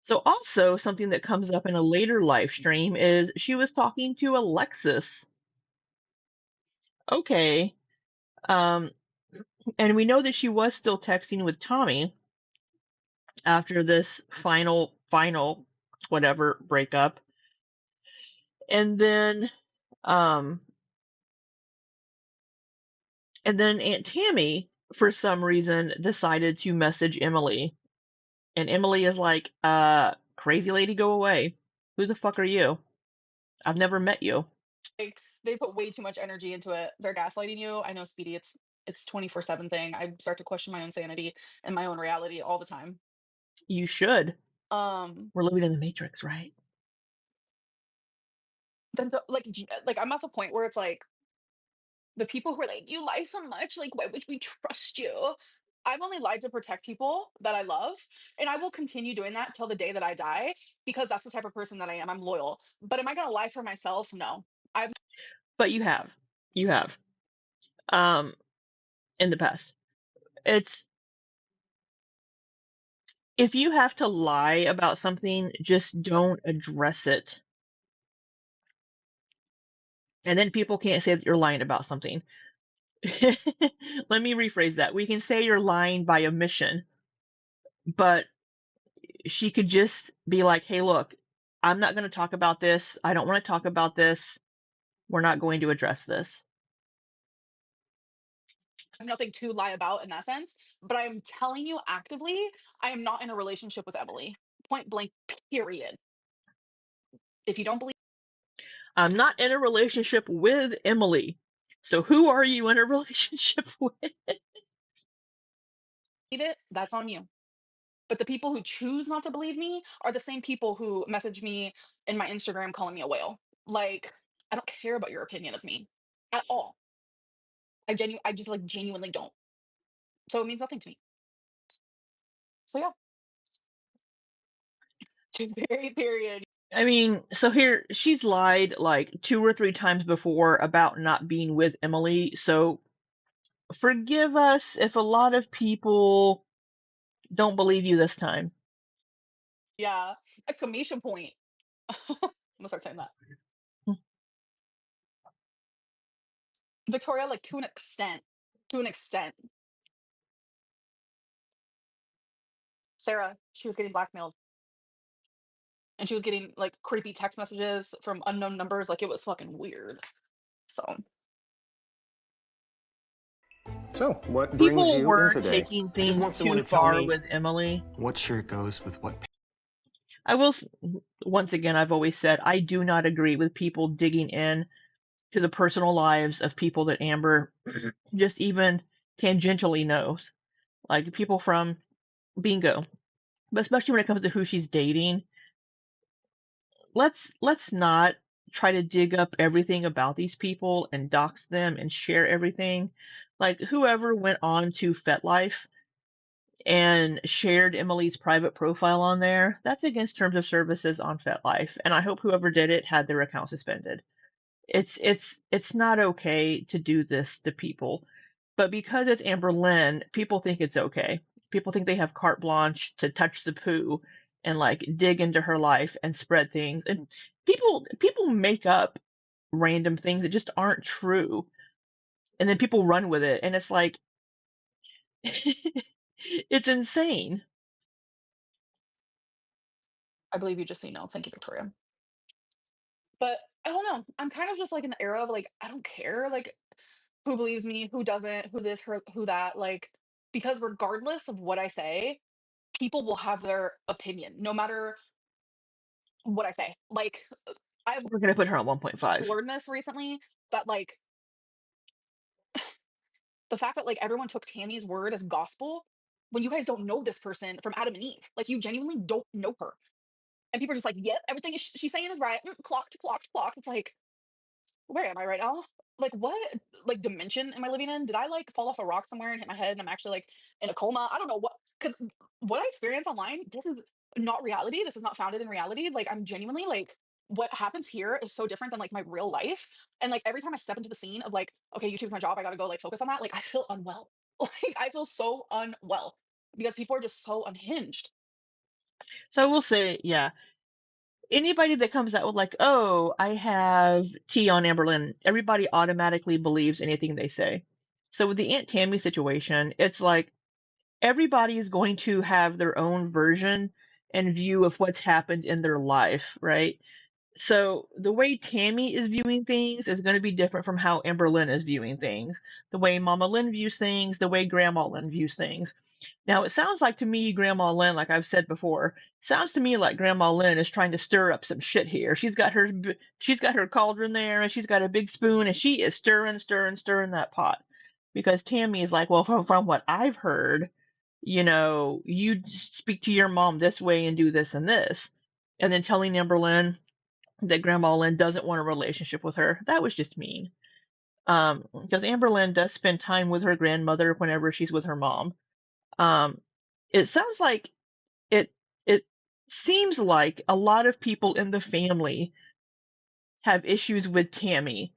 So also something that comes up in a later live stream is she was talking to Alexis. Okay. And we know that she was still texting with Tommy after this final whatever breakup. And then Aunt Tammy for some reason decided to message Emily. And Emily is like, crazy lady, go away. Who the fuck are you? I've never met you. they put way too much energy into it. They're gaslighting you. I know, Speedy, it's 24/7 thing. I start to question my own sanity and my own reality all the time. You should. We're living in the Matrix, right? Then like I'm at the point where it's like the people who are like, you lie so much, like why would we trust you? I've only lied to protect people that I love, and I will continue doing that till the day that I die because that's the type of person that I am. I'm loyal. But am I gonna lie for myself? No. But you have. In the past. It's if you have to lie about something, just don't address it. And then people can't say that you're lying about something. Let me rephrase that. We can say you're lying by omission, but she could just be like, hey, look, I'm not going to talk about this. I don't want to talk about this. We're not going to address this. I have nothing to lie about in that sense, but I'm telling you actively, I am not in a relationship with Emily. Point blank, period. If you don't believe, I'm not in a relationship with Emily. So who are you in a relationship with? it, that's on you. But the people who choose not to believe me are the same people who message me in my Instagram calling me a whale. Like, I don't care about your opinion of me at all. I just like genuinely don't. So it means nothing to me. So yeah. She's very period. I mean, so here she's lied like 2 or 3 times before about not being with Emily. So forgive us if a lot of people don't believe you this time. Yeah. Exclamation point. I'm gonna start saying that. Victoria, like to an extent. To an extent. Sarah, she was getting blackmailed. And she was getting like creepy text messages from unknown numbers. Like it was fucking weird. So what brings People you were in today? taking Just things want someone too to tell far me with Emily. what shirt goes with what. I will, once again, I've always said I do not agree with people digging in to the personal lives of people that Amber just even tangentially knows. Like people from Bingo. But especially when it comes to who she's dating, let's not try to dig up everything about these people and dox them and share everything. Like whoever went on to FetLife and shared Emily's private profile on there, that's against terms of services on FetLife, and I hope whoever did it had their account suspended. It's not okay to do this to people, but because it's Amber Lynn, people think it's okay. People think they have carte blanche to touch the poo and like dig into her life and spread things. And people make up random things that just aren't true, and then people run with it, and it's like it's insane. I believe you just so you know. Thank you, Victoria. But I don't know. I'm kind of just like in the era of like I don't care like who believes me, who doesn't, who this, who that, like because regardless of what I say, people will have their opinion no matter what I say. Like I've We're gonna put her on 1.5. learned this recently that like the fact that like everyone took Tammy's word as gospel when you guys don't know this person from Adam and Eve. Like you genuinely don't know her. And people are just like, yep, everything she's saying is right. Clock to clock to clock. It's like, where am I right now? Like what like dimension am I living in? Did I like fall off a rock somewhere and hit my head and I'm actually like in a coma? I don't know what because what I experience online, this is not reality. This is not founded in reality. Like I'm genuinely like what happens here is so different than like my real life. And like every time I step into the scene of like, okay, YouTube's my job, I gotta go like focus on that, like I feel unwell. Like I feel so unwell because people are just so unhinged. So I will say, yeah, anybody that comes out with like, oh, I have tea on Amber Lynn, everybody automatically believes anything they say. So with the Aunt Tammy situation, it's like everybody is going to have their own version and view of what's happened in their life, right? So the way Tammy is viewing things is going to be different from how Amber Lynn is viewing things. The way Mama Lynn views things, the way Grandma Lynn views things. Now it sounds like to me, Grandma Lynn, like I've said before, sounds to me like Grandma Lynn is trying to stir up some shit here. She's got her cauldron there, and she's got a big spoon, and she is stirring that pot. Because Tammy is like, well, from what I've heard, you speak to your mom this way and do this and this, and then telling Amber Lynn that Grandma Lynn doesn't want a relationship with her. That was just mean. Because Amber Lynn does spend time with her grandmother whenever she's with her mom. It sounds like it seems like a lot of people in the family have issues with Tammy,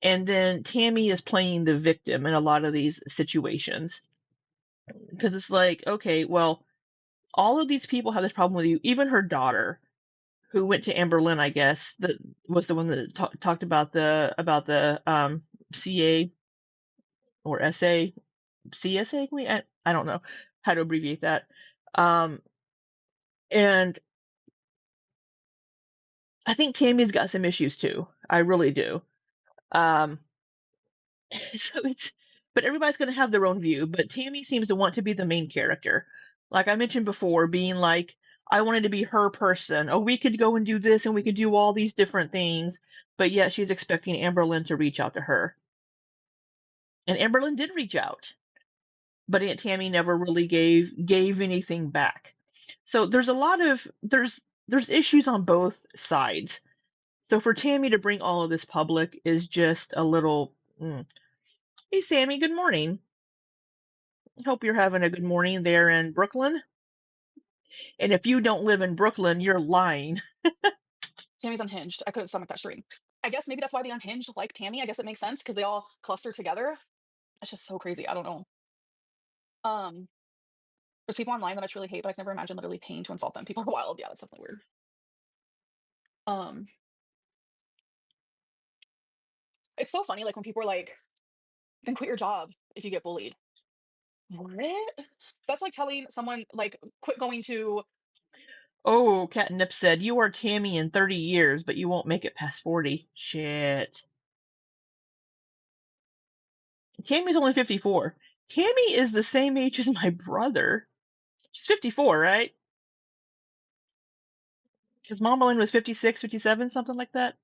and then Tammy is playing the victim in a lot of these situations. Because it's like, okay, well, all of these people have this problem with you. Even her daughter, who went to Amber Lynn, I guess, that was the one that talked about the CA or SA, CSA. I don't know how to abbreviate that. And I think Tammy's got some issues too. I really do. Um, so but everybody's going to have their own view. But Tammy seems to want to be the main character. Like I mentioned before, being like, I wanted to be her person. Oh, we could go and do this and we could do all these different things. But yet she's expecting Amber Lynn to reach out to her. And Amber Lynn did reach out. But Aunt Tammy never really gave anything back. So there's a lot of there's issues on both sides. So for Tammy to bring all of this public is just a little. Hey Sammy, good morning. Hope you're having a good morning there in Brooklyn. And if you don't live in Brooklyn, you're lying. Tammy's unhinged. I couldn't stomach that stream. I guess maybe that's why the unhinged like Tammy. I guess it makes sense because they all cluster together. It's just so crazy. I don't know. There's people online that I truly hate, but I can never imagine literally paying to insult them. People are wild. Yeah, that's definitely weird. It's so funny, like when people are like, then quit your job if you get bullied. What? That's like telling someone like quit going to. Oh, Catnip said, you are Tammy in 30 years, but you won't make it past 40. Shit. Tammy's only 54. Tammy is the same age as my brother. She's 54, right? Because Mama Lynn was 56, 57, something like that.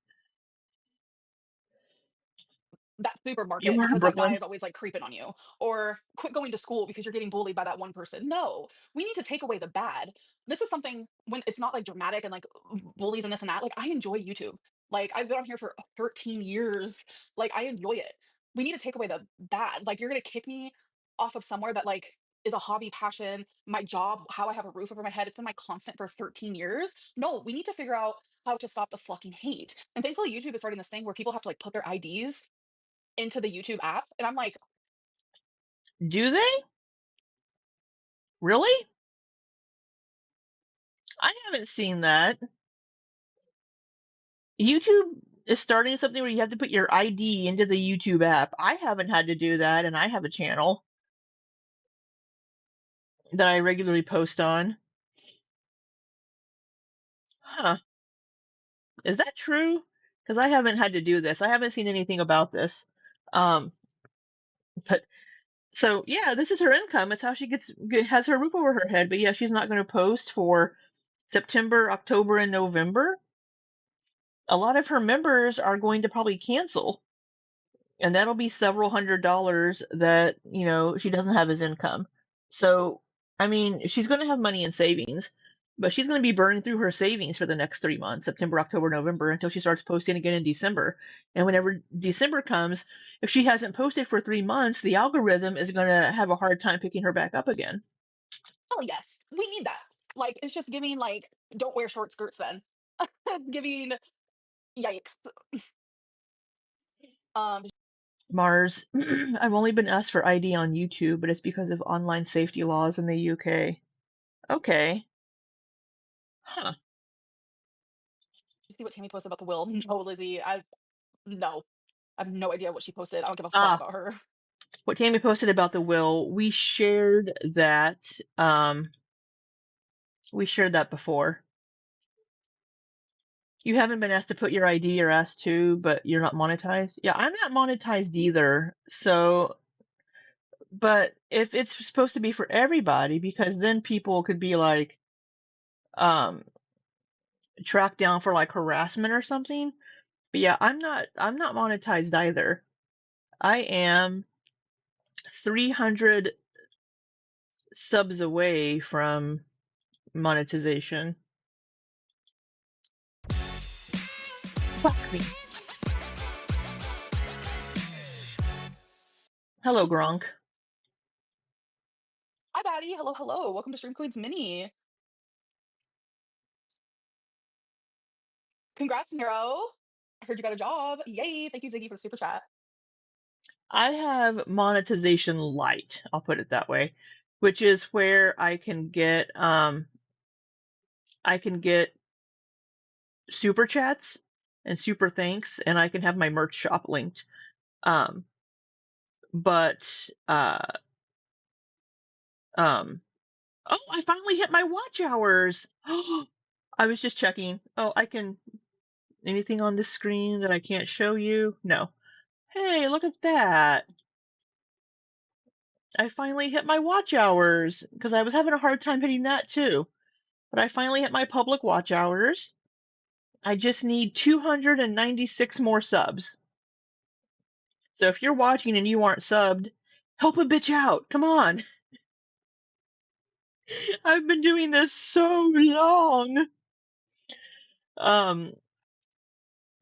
That You supermarket were in because that guy Brooklyn. is always like creeping on you, or quit going to school because you're getting bullied by that one person. No, we need to take away the bad. This is something when it's not like dramatic and like bullies and this and that. Like, I enjoy YouTube. Like, I've been on here for 13 years. Like, I enjoy it. We need to take away the bad. Like, you're gonna kick me off of somewhere that like is a hobby, passion, my job, how I have a roof over my head. It's been my constant for 13 years. No, we need to figure out how to stop the fucking hate. And thankfully YouTube is starting this thing where people have to like put their IDs into the YouTube app, and I'm like, Do they? Really? I haven't seen that. YouTube is starting something where you have to put your ID into the YouTube app. I haven't had to do that, and I have a channel that I regularly post on. Huh. Is that true? Because I haven't had to do this. I haven't seen anything about this. But so yeah, this is her income. It's how she has her roof over her head. But yeah, she's not going to post for September, October, and November. A lot of her members are going to probably cancel, and that'll be several $100s that, you know, she doesn't have as income. So, I mean, she's going to have money in savings, but she's going to be burning through her savings for the next 3 months, September, October, November, until she starts posting again in December. And whenever December comes, if she hasn't posted for 3 months, the algorithm is going to have a hard time picking her back up again. oh yes, we need that. Like, it's just giving like, don't wear short skirts then. Giving yikes. Mars, I've only been asked for ID on YouTube, but it's because of online safety laws in the UK. Okay. Huh. You see what Tammy posted about the will? No, Lizzie, no. I have no idea what she posted. I don't give a fuck Ah, about her. what Tammy posted about the will, we shared that. We shared that before. You haven't been asked to put your ID or asked to, but you're not monetized. Yeah, I'm not monetized either. So, but if it's supposed to be for everybody, because then people could be like, tracked down for like harassment or something. But yeah, I'm not monetized either. I am 300 subs away from monetization. Fuck me. Hello, Gronk. Hi, Batty. Hello, hello. Welcome to Stream Queens Mini. Congrats, Nero. I heard you got a job. Yay. Thank you, Ziggy, for the super chat. I have monetization light, I'll put it that way, which is where I can get super chats and super thanks, and I can have my merch shop linked. Oh, I finally hit my watch hours. I was just checking. Oh, anything on this screen that I can't show you? No. Hey, look at that. I finally hit my watch hours because I was having a hard time hitting that too. But I finally hit my public watch hours. I just need 296 more subs. So if you're watching and you aren't subbed, help a bitch out. Come on. I've been doing this so long.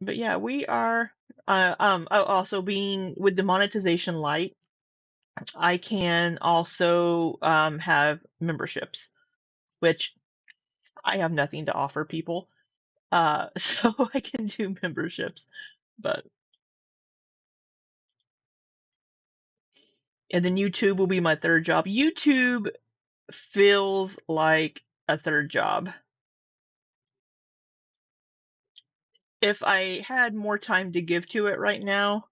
But yeah, we are also being with the monetization light, I can also have memberships, which I have nothing to offer people. So I can do memberships. And then YouTube will be my third job. YouTube feels like a third job. If I had more time to give to it right now,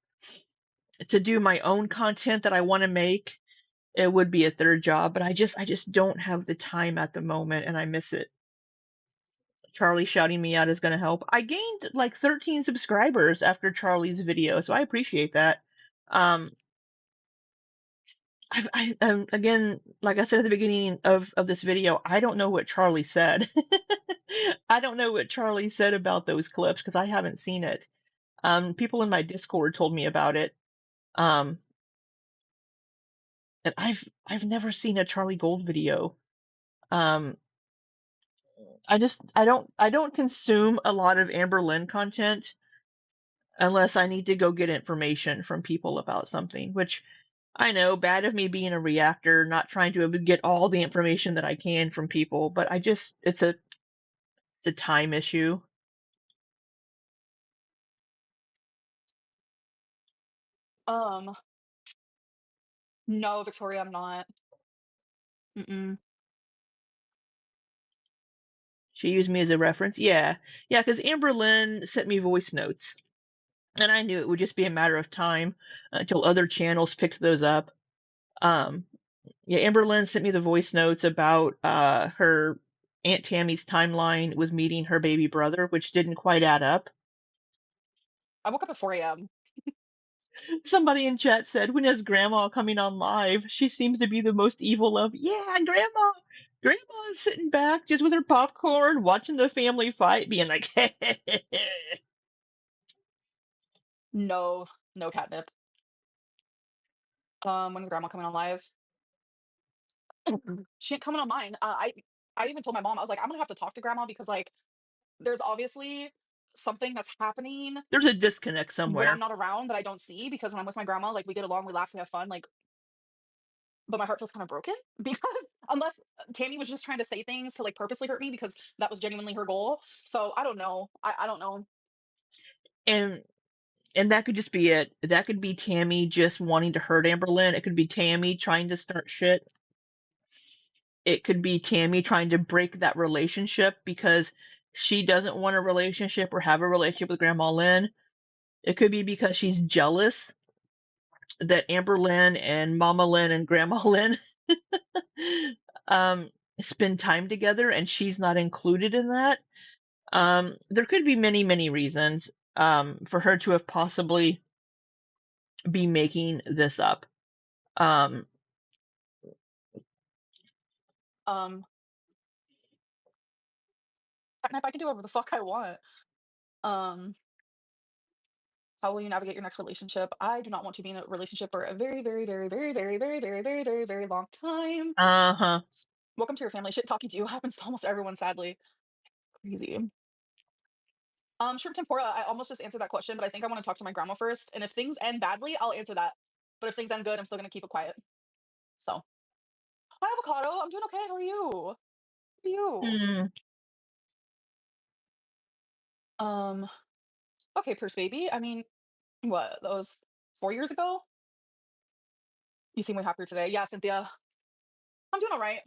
to do my own content that I want to make, it would be a third job, but I just don't have the time at the moment, and I miss it. Charlie shouting me out is going to help. I gained like 13 subscribers after Charlie's video, so I appreciate that. Again, like I said at the beginning of this video, I don't know what Charlie said. I don't know what Charlie said about those clips because I haven't seen it. People in my Discord told me about it. Um, and I've never seen a Charlie Gold video. Um, I don't consume a lot of Amber Lynn content unless I need to go get information from people about something, which I know, bad of me being a reactor, not trying to get all the information that I can from people, but it's a time issue. No, Victoria, I'm not. Mm-mm. She used me as a reference. Yeah. Yeah, because Amber Lynn sent me voice notes. And I knew it would just be a matter of time until other channels picked those up. Um, yeah, Amber Lynn sent me the voice notes about her Aunt Tammy's timeline with meeting her baby brother, which didn't quite add up. I woke up at 4 a.m. Somebody in chat said, "When is Grandma coming on live? She seems to be the most evil of." Yeah, Grandma. Grandma is sitting back just with her popcorn, watching the family fight, being like, No, no catnip. When is Grandma coming on live? She ain't coming on mine. I even told my mom, I was like, I'm gonna have to talk to Grandma because like there's obviously something that's happening there's a disconnect when I'm somewhere. not around that I don't see because when I'm with my grandma, like we get along, we laugh, we have fun, like but my heart feels kind of broken because unless Tammy was just trying to say things to like purposely hurt me because that was genuinely her goal. So I don't know. I don't know. And that could just be it. That could be Tammy just wanting to hurt Amber Lynn. It could be Tammy trying to start shit. It could be Tammy trying to break that relationship because she doesn't want a relationship or have a relationship with Grandma Lynn. It could be because she's jealous that Amber Lynn and Mama Lynn and Grandma Lynn spend time together and she's not included in that. There could be many, many reasons for her to have possibly be making this up. I can do whatever the fuck I want. How will you navigate your next relationship? I do not want to be in a relationship for a very, very, very, very, very, very, very, very, very, very long time. Uh-huh. Welcome to your family. Shit talking to you happens to almost everyone, sadly. Crazy. Shrimp tempura, I almost just answered that question, but I think I want to talk to my grandma first. And if things end badly, I'll answer that. But if things end good, I'm still gonna keep it quiet. So, hi avocado. I'm doing okay. How are you? How are you? Hmm. Okay, Purse Baby. I mean, what? That was 4 years ago? You seem way happier today. Yeah, Cynthia. I'm doing all right.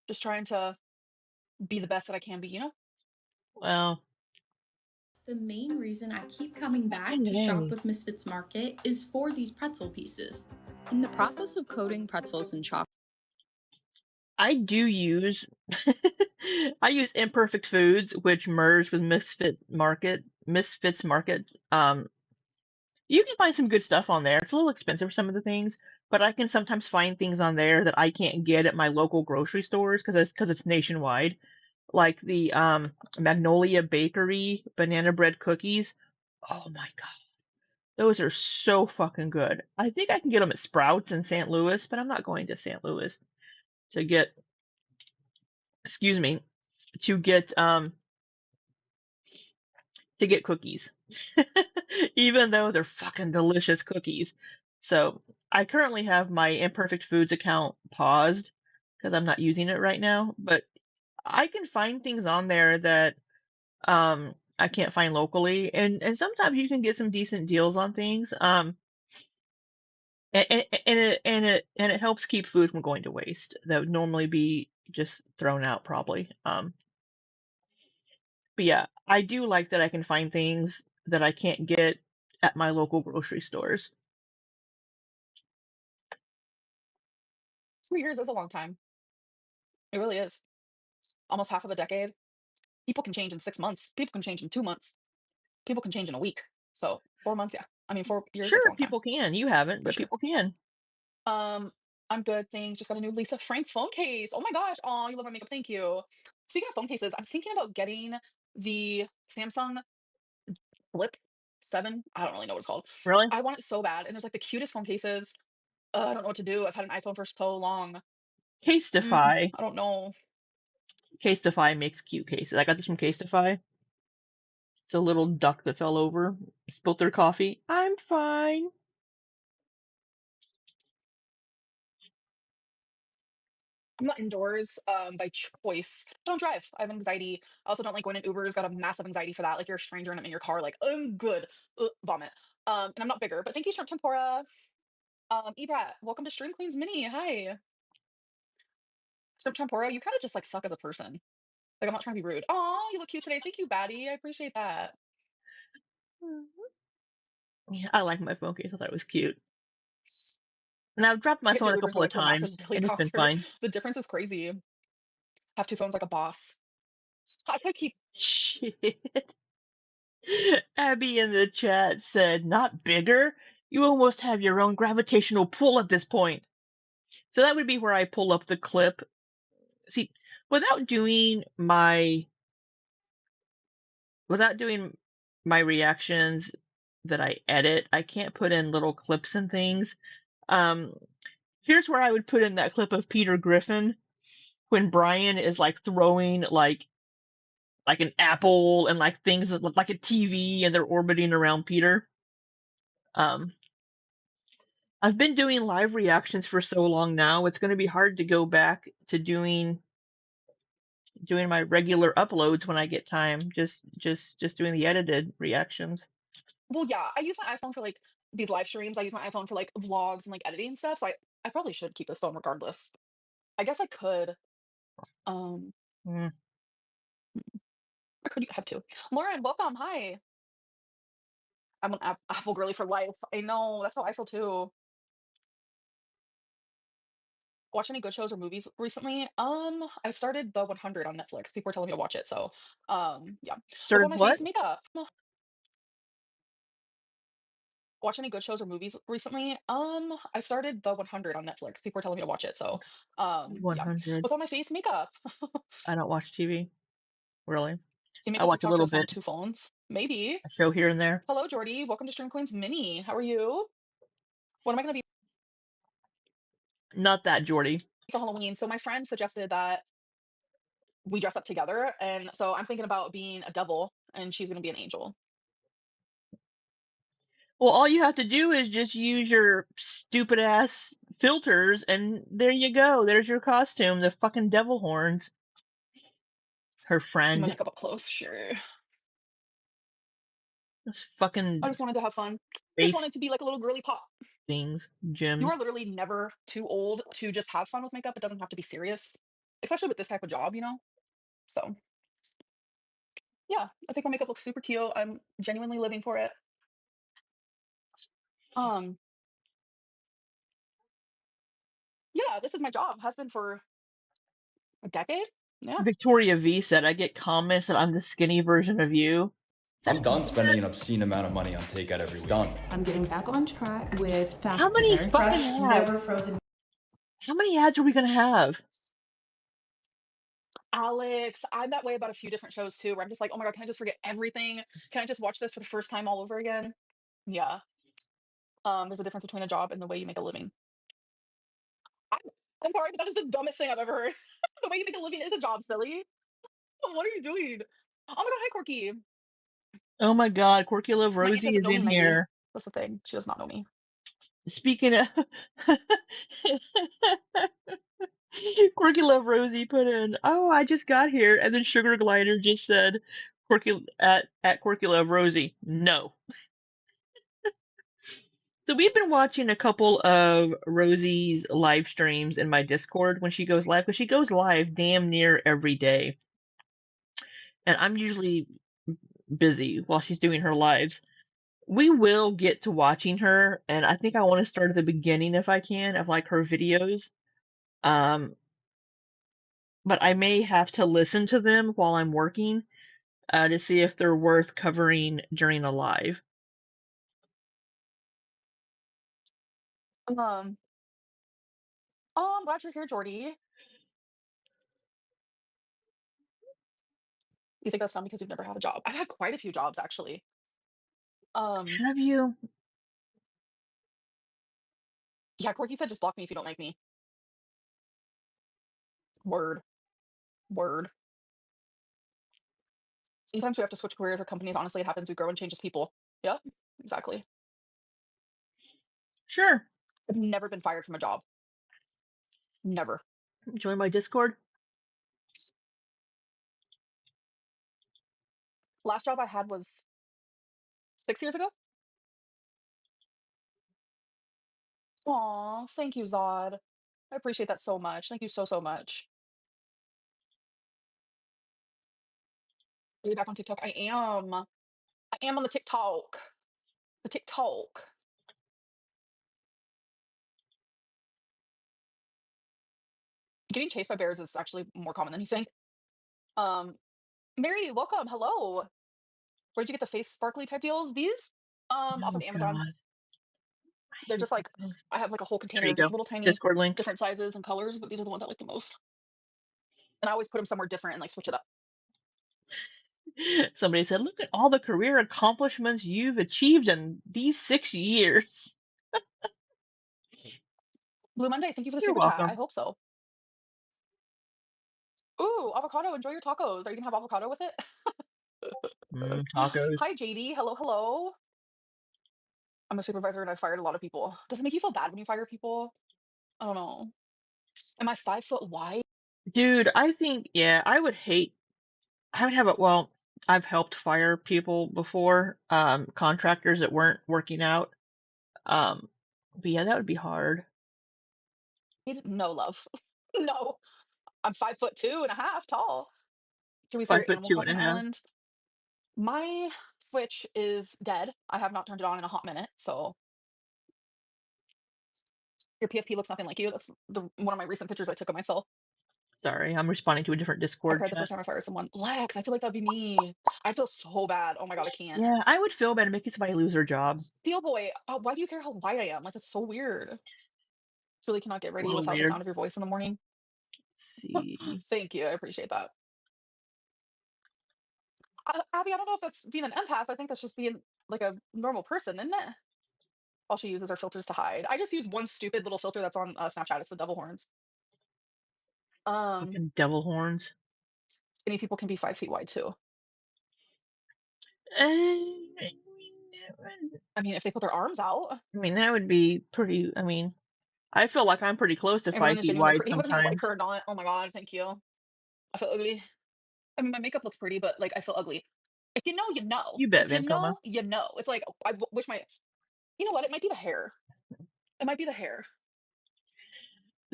Just trying to be the best that I can be, you know? Well, The main reason I keep coming back to shop with Misfits Market is for these pretzel pieces. In the process of coating pretzels in chocolate, I do use I use Imperfect Foods, which merged with Misfits Market. You can find some good stuff on there. It's a little expensive for some of the things, but I can sometimes find things on there that I can't get at my local grocery stores because it's nationwide. Like the Magnolia Bakery banana bread cookies. Oh my god. Those are so fucking good. I think I can get them at Sprouts in St. Louis, but I'm not going to St. Louis to get, excuse me, to get cookies. Even though they're fucking delicious cookies. So, I currently have my Imperfect Foods account paused because I'm not using it right now, but I can find things on there that I can't find locally, and sometimes you can get some decent deals on things. And it helps keep food from going to waste. That would normally be just thrown out probably. But yeah, I do like that I can find things that I can't get at my local grocery stores. 2 years is a long time. It really is. Almost half of a decade. People can change in 6 months. People can change in 2 months. People can change in a week. So 4 months, yeah. I mean, 4 years is a Sure, long time. people can. You haven't, but Sure. people can. I'm good. Thanks. Just got a new Lisa Frank phone case. Oh my gosh. Oh, you love my makeup. Thank you. Speaking of phone cases, I'm thinking about getting the Samsung Flip 7. I don't really know what it's called. Really? I want it so bad, and there's like the cutest phone cases. I don't know what to do. I've had an iPhone for so long. Casetify. I don't know. Casetify makes cute cases. I got this from Casetify. It's a little duck that fell over, spilt their coffee. I'm fine. I'm not indoors by choice. I don't drive. I have anxiety. I also don't like going in Ubers. Got a massive anxiety for that. Like you're a stranger and I'm in your car. Like I'm good. Vomit. And I'm not bigger. But thank you, Shrimp Tempura. Ebrat, welcome to Stream Queens Mini. Hi, Shrimp Tempura. You kind of just like suck as a person. Like I'm not trying to be rude. Oh, you look cute today. Thank you, Batty. I appreciate that. Yeah, I like my phone case. I thought it was cute. And I've dropped my Get phone your a Ubers couple going of to a massive times, Billy and it's been concert. fine. The difference is crazy. Have two phones like a boss. I could keep. Shit. Abby in the chat said, not bigger? You almost have your own gravitational pull at this point. So that would be where I pull up the clip. See, without doing my reactions that I edit, I can't put in little clips and things. Here's where I would put in that clip of Peter Griffin when Brian is like throwing like an apple and like things that look like a TV and they're orbiting around Peter. I've been doing live reactions for so long now, it's going to be hard to go back to doing my regular uploads when I get time. Just doing the edited reactions. Well, yeah, I use my iPhone for like these live streams. I use my iPhone for like vlogs and like editing stuff. So I probably should keep this phone regardless. I guess I could. Mm. Or could you have two? Lauren, welcome. Hi. I'm an Apple girly for life. I know. That's how I feel too. Watch any good shows or movies recently? I started The 100 on Netflix. People are telling me to watch it, so yeah. What's on Started my what? face? Makeup. Watch any good shows or movies recently? I started The 100 on Netflix. People are telling me to watch it, so yeah. 100. What's on my face? Makeup. I don't watch TV. Really. Do you make I a watch a TikTok to little us on bit. two phones? Maybe. A show here and there. Hello, Jordy. Welcome to Stream Queens Mini. How are you? What am I gonna be Not that Jordy. for Halloween? So my friend suggested that we dress up together, and so I'm thinking about being a devil, and she's gonna be an angel. Well, all you have to do is just use your stupid ass filters, and there you go. There's your costume, the fucking devil horns. Her See my friend. makeup up close, sure. Those fucking I just wanted to have fun. Just face wanted to be like a little girly pop. things, You gems. are literally never too old to just have fun with makeup. It doesn't have to be serious, especially with this type of job, you know? So, yeah, I think my makeup looks super cute. I'm genuinely living for it. Um, yeah, this is my job. Has been for a decade. Yeah. Victoria V said, I get comments that I'm the skinny version of you. I'm done spending an obscene amount of money on takeout every week. Done. I'm getting back on track with fast How many food. fucking Fresh, never ads? frozen. How many ads are we gonna have? Alex, I'm that way about a few different shows too, where I'm just like, oh my God, can I just forget everything? Can I just watch this for the first time all over again? Yeah. There's a difference between a job and the way you make a living. I'm sorry, but that is the dumbest thing I've ever heard. The way you make a living is a job, silly. What are you doing? Oh my God, hi, Corky. Oh my god, Corky Love My niece Rosie doesn't is know me, in Maggie. here. That's the thing. She does not know me. Speaking of Corky Love Rosie put in, oh, I just got here, and then Sugar Glider just said Corky at Corky Love Rosie. No. So we've been watching a couple of Rosie's live streams in my Discord when she goes live, because she goes live damn near every day. And I'm usually busy while she's doing her lives. We will get to watching her, and I think I want to start at the beginning if I can, of like her videos. But I may have to listen to them while I'm working to see if they're worth covering during a live. Oh, I'm glad you're here, Jordy. You think that's not because you've never had a job? I've had quite a few jobs actually. Have you? Yeah, Corky said just block me if you don't like me. Word. Word. Sometimes we have to switch careers or companies. Honestly, it happens. We grow and change as people. Yep, exactly. Sure. I've never been fired from a job. Never. Join my Discord. Last job I had was 6 years ago. Aw, thank you, Zod. I appreciate that so much. Thank you so, so much. Are you back on TikTok? I am. I am on the TikTok. The TikTok. Getting chased by bears is actually more common than you think. Mary, welcome. Hello. Where did you get the face sparkly type deals? These? Off Oh of Amazon. God. They're just like, I have like a whole There container you of just go. little tiny Discord link. different sizes and colors, but these are the ones I like the most. And I always put them somewhere different and like switch it up. Somebody said, "Look at all the career accomplishments you've achieved in these 6 years." Blue Monday, thank you for the You're super chat. I welcome. hope so. Ooh, avocado. Enjoy your tacos. Are you gonna have avocado with it? Tacos. Hi, JD. Hello, hello. I'm a supervisor and I fired a lot of people. Does it make you feel bad when you fire people? I don't know. Am I 5 foot wide? Dude, I think, yeah, I would have it. Well, I've helped fire people before, contractors that weren't working out. But yeah, that would be hard. No, love. No. I'm 5'2.5" tall. Should we say your Animal 5'2.5". Crossing island? My Switch is dead. I have not turned it on in a hot minute, so your PFP looks nothing like you. That's one of my recent pictures I took of myself. Sorry, I'm responding to a different I Discord cried the chat. first time I fired someone. Lex, I feel like that'd be me. I feel so bad. Oh my god, I can't. Yeah, I would feel bad making somebody lose their job. Steel Boy, why do you care how white I am? Like, that's so weird. Really cannot get A ready little without the weird. sound of your voice in the morning. Let's see. Thank you. I appreciate that. Abby, I don't know if that's being an empath. I think that's just being like a normal person, isn't it? All she uses are filters to hide. I just use one stupid little filter that's on Snapchat. It's the devil horns. Fucking devil horns. Skinny people can be 5 feet wide too. I mean, if they put their arms out. mean, that would be pretty. I mean, I feel like I'm pretty close to Everyone 5 is feet genuinely wide pretty, whether you like sometimes. her or not. Oh my god, thank you. I feel ugly. I mean, my makeup looks pretty, but like I feel ugly. If you know, you know. You bet, If you Vancoma. know, you know. It's like I wish my. You know what? It might be the hair. It might be the hair.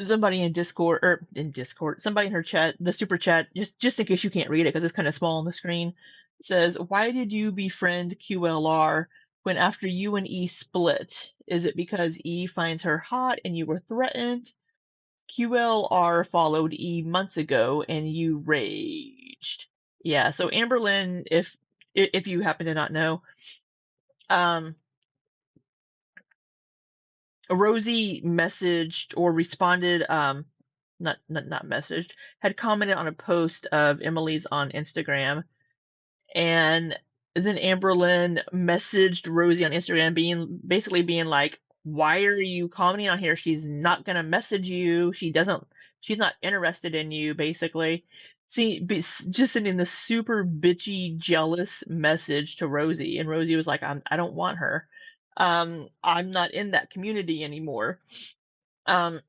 Somebody in Discord, somebody in her chat, the super chat, just in case you can't read it because it's kind of small on the screen, says, "Why did you befriend QLR when after you and E split? Is it because E finds her hot and you were threatened? QLR followed E months ago and you raged." Yeah, so Amberlynn, if you happen to not know, Rosie messaged or responded, not messaged, had commented on a post of Emily's on Instagram, and then Amberlynn messaged Rosie on Instagram, basically being like, "Why are you commenting on here? She's not gonna message you. She's not interested in you." Basically, just sending this super bitchy, jealous message to Rosie, and Rosie was like, I don't want her. I'm not in that community anymore. I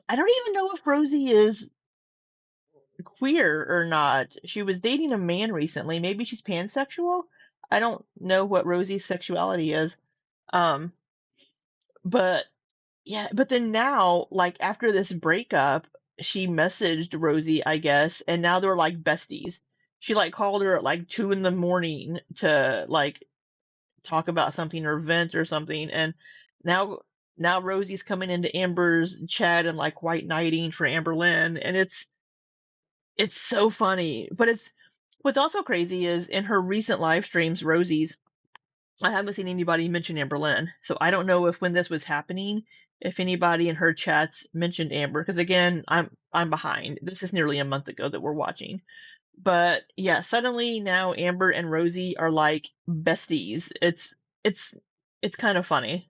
don't even know if Rosie is queer or not. She was dating a man recently. Maybe she's pansexual. I don't know what Rosie's sexuality is. But yeah, but then now, like after this breakup, she messaged Rosie, I guess, and now they're like besties. She like called her at like 2 in the morning to like talk about something or vent or something, and now Rosie's coming into Amber's chat and like white knighting for Amberlynn, and it's so funny. But what's also crazy is in her recent live streams, Rosie's, I haven't seen anybody mention Amberlynn, so I don't know if when this was happening, if anybody in her chats mentioned Amber, because again, I'm behind. This is nearly a month ago that we're watching, But yeah, suddenly now Amber and Rosie are like besties. It's kind of funny.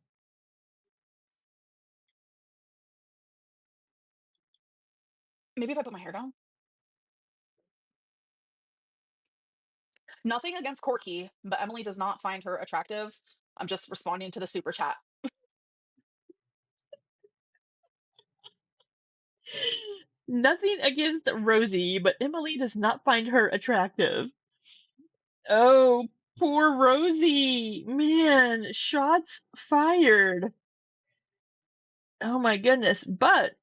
Maybe if I put my hair down. Nothing against Corky, but Emily does not find her attractive. I'm just responding to the super chat. Nothing against Rosie, but Emily does not find her attractive. Oh, poor Rosie. Man, shots fired. Oh my goodness. But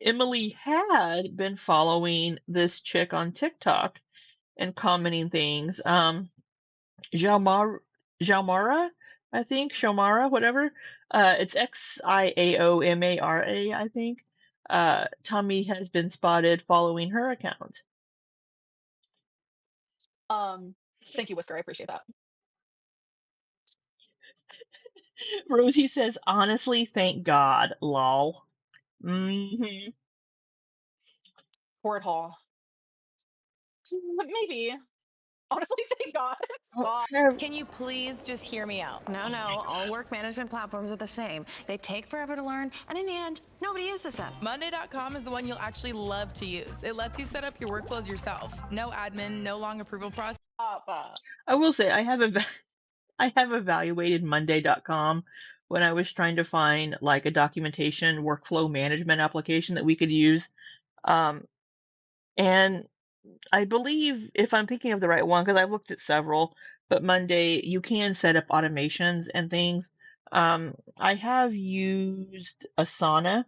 Emily had been following this chick on TikTok and commenting things. Xiaomara, Xiaomara, I think, Xiaomara, whatever. It's Xiaomara, I think. Tommy has been spotted following her account. Thank you, Whisker. I appreciate that. Rosie says, honestly, thank God, lol. Mm-hmm. Ford Hall. Maybe. Honestly, thank God. Stop. Can you please just hear me out? No, all work management platforms are the same. They take forever to learn, and in the end, nobody uses them. Monday.com is the one you'll actually love to use. It lets you set up your workflows yourself. No admin, no long approval process. I will say I have evaluated Monday.com when I was trying to find like a documentation workflow management application that we could use. And I believe, if I'm thinking of the right one, because I've looked at several, but Monday, you can set up automations and things. I have used Asana.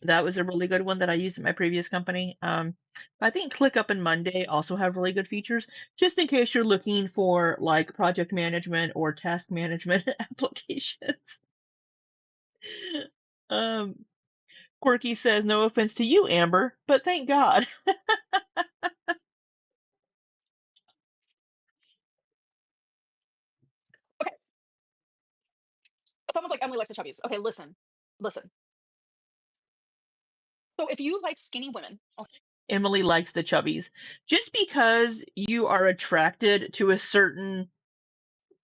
That was a really good one that I used at my previous company. I think ClickUp and Monday also have really good features, just in case you're looking for like project management or task management applications. Quirky says, no offense to you, Amber, but thank God. Okay. Someone's like, Emily likes the chubbies. Okay, listen. So if you like skinny women, Emily likes the chubbies. Just because you are attracted to a certain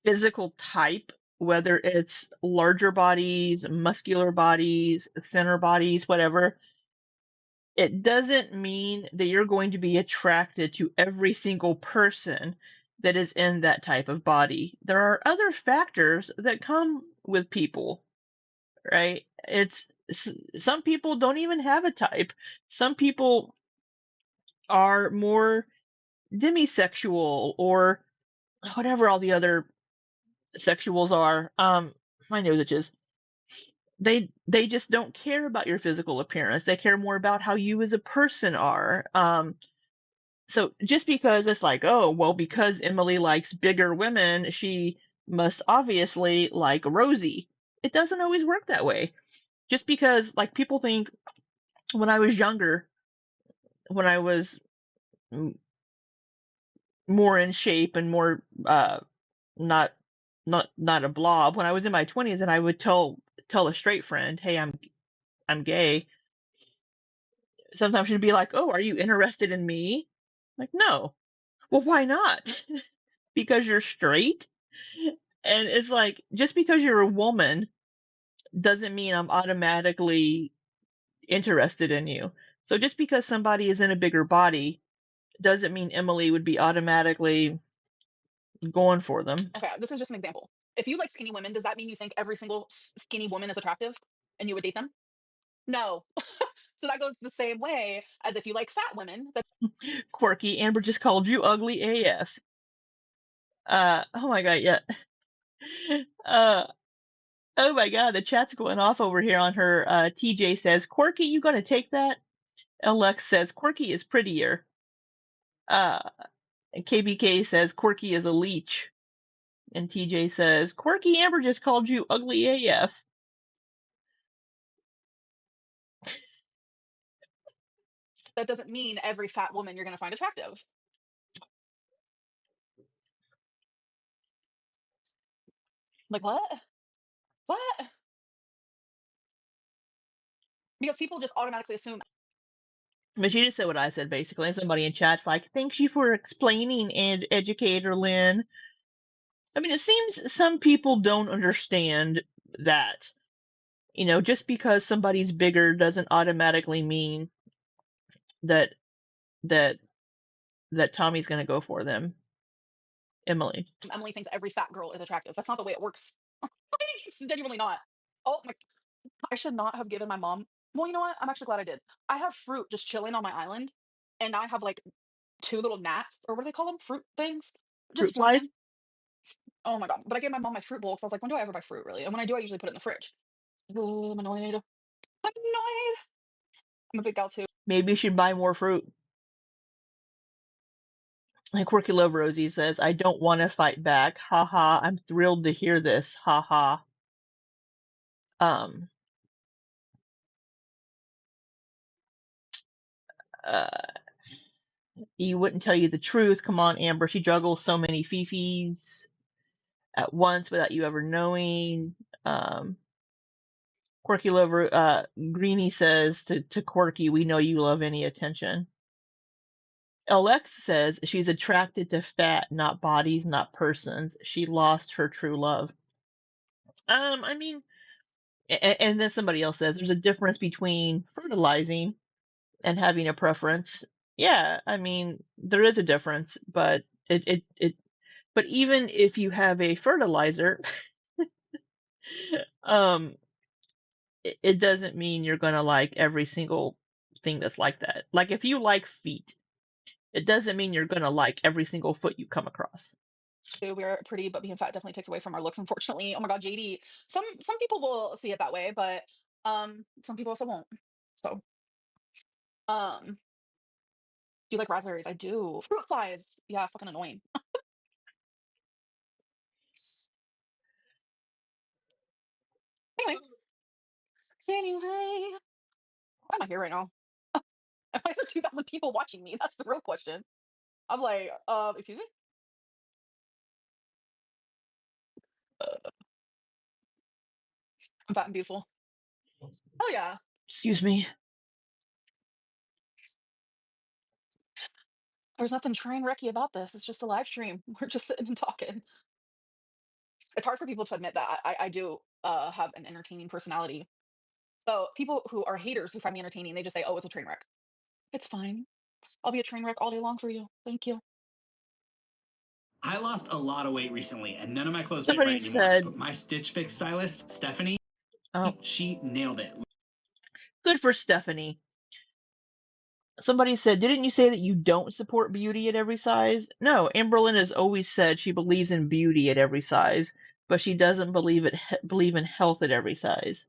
physical type, whether it's larger bodies, muscular bodies, thinner bodies, whatever, it doesn't mean that you're going to be attracted to every single person that is in that type of body. There are other factors that come with people, right? Some people don't even have a type. Some people are more demisexual or whatever all the other sexuals are. My nose itches. They just don't care about your physical appearance. They care more about how you as a person are. So just because it's like, oh, well, because Emily likes bigger women, she must obviously like Rosie. It doesn't always work that way. Just because, like, people think when I was younger, when I was more in shape and more not a blob, when I was in my 20s, and I would tell a straight friend, hey, I'm gay. Sometimes she'd be like, oh, are you interested in me? Like, no. Well, why not? Because you're straight? And it's like, just because you're a woman doesn't mean I'm automatically interested in you. So just because somebody is in a bigger body doesn't mean Emily would be automatically going for them. okay, this is just an example. If you like skinny women, does that mean you think every single skinny woman is attractive and you would date them? No. So that goes the same way as if you like fat women. Quirky, Amber just called you ugly AF. Oh my god, yeah. Oh my god, the chat's going off over here on her. TJ says, Quirky, you gonna take that? Alex says, Quirky is prettier. KBK says, Quirky is a leech. And TJ says, Quirky, Amber just called you ugly AF. That doesn't mean every fat woman you're going to find attractive. Like, what? Because people just automatically assume But she just said what I said basically. And somebody in chat's like, "Thanks you for explaining, and educator Lynn." I mean, it seems some people don't understand that. Just because somebody's bigger doesn't automatically mean that that that Tommy's gonna go for them. Emily. Emily thinks every fat girl is attractive. That's not the way it works. It's genuinely not. Oh my! I should not have given my mom. Well, you know what? I'm actually glad I did. I have fruit just chilling on my island, and I have like 2 little gnats, or what do they call them? Fruit things, Fruit just flies? flying. Oh my god! But I gave my mom my fruit bowl because I was like, when do I ever buy fruit, really? And when I do, I usually put it in the fridge. Oh, I'm annoyed. I'm annoyed. I'm a big gal too. Maybe you should buy more fruit. Like Quirky Love Rosie says, "I don't want to fight back. Ha ha. I'm thrilled to hear this. Ha ha." He wouldn't tell you the truth. Come on, Amber. She juggles so many fifis at once without you ever knowing. Quirky Lover, Greenie says to Quirky, "We know you love any attention." LX says she's attracted to fat, not bodies, not persons. She lost her true love. I mean, and then somebody else says there's a difference between fertilizing and having a preference. Yeah, I mean, there is a difference, but but even if you have a fertilizer, it doesn't mean you're gonna like every single thing that's like that. Like if you like feet, it doesn't mean you're gonna like every single foot you come across. We're pretty, but being fat definitely takes away from our looks, unfortunately. Oh my god, JD. Some people will see it that way, but some people also won't. So, do you like raspberries? I do. Fruit flies. Yeah, fucking annoying. Anyway, why am I here right now? Why is there 2,000 people watching me? That's the real question. I'm like, excuse me? I'm fat and beautiful. Oh yeah. Excuse me. There's nothing train wrecky about this. It's just a live stream. We're just sitting and talking. It's hard for people to admit that I do have an entertaining personality. So people who are haters who find me entertaining, they just say, "Oh, it's a train wreck." It's fine. I'll be a train wreck all day long for you. Thank you. I lost a lot of weight recently, and none of my clothes fit Somebody right anymore. said- But my Stitch Fix stylist, Stephanie, she nailed it. Good for Stephanie. Somebody said, "Didn't you say that you don't support beauty at every size?" No, Amberlyn has always said she believes in beauty at every size, but she doesn't believe in health at every size.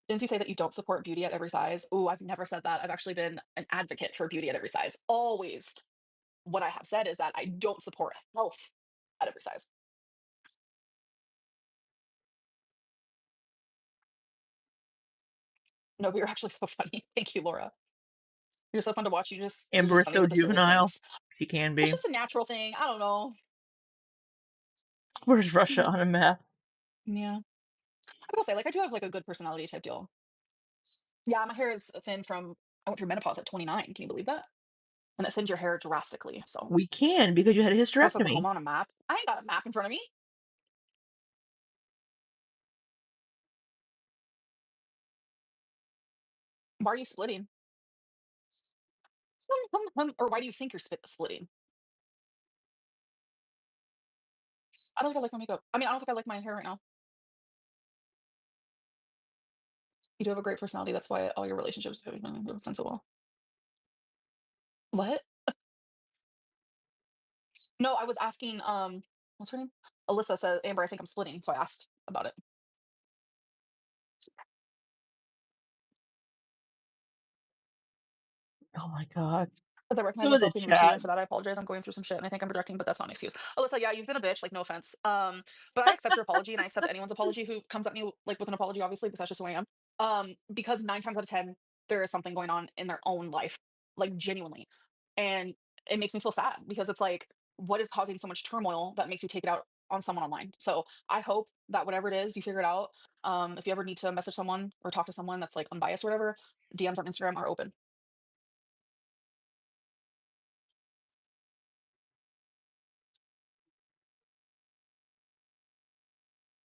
Didn't you say that you don't support beauty at every size? Ooh, I've never said that. I've actually been an advocate for beauty at every size. Always. What I have said is that I don't support health at every size. No, but you're actually so funny. Thank you, Laura. You're so fun to watch. You're Amber just is funny so with the silly juvenile. things. She can It's be. just a natural thing. I don't know. Where's Russia on a map? Yeah. I will say, like, I do have like a good personality type deal. Yeah, my hair is thin from I went through menopause at 29. Can you believe that? And it thins your hair drastically. So We can because you had a it's also hysterectomy. home on a map. I ain't got a map in front of me. Why are you splitting? Or why do you think you're splitting? I don't think I like my makeup. I mean, I don't think I like my hair right now. You do have a great personality. That's why all your relationships have been sensible. What? No, I was asking, what's her name? Alyssa said, Amber, I think I'm splitting. So I asked about it. Oh my god. Because I recognize Some of the myself being rude to you, chat. and for that I apologize. I'm going through some shit, and I think I'm projecting, but that's not an excuse. Alyssa, yeah, you've been a bitch. Like, no offense. But I accept your apology, and I accept anyone's apology who comes at me like with an apology, obviously, because that's just who I am. Because 9 times out of 10, there is something going on in their own life, like genuinely, and it makes me feel sad because it's like, what is causing so much turmoil that makes you take it out on someone online. So I hope that whatever it is, you figure it out. If you ever need to message someone or talk to someone that's like unbiased or whatever, DMs on Instagram are open.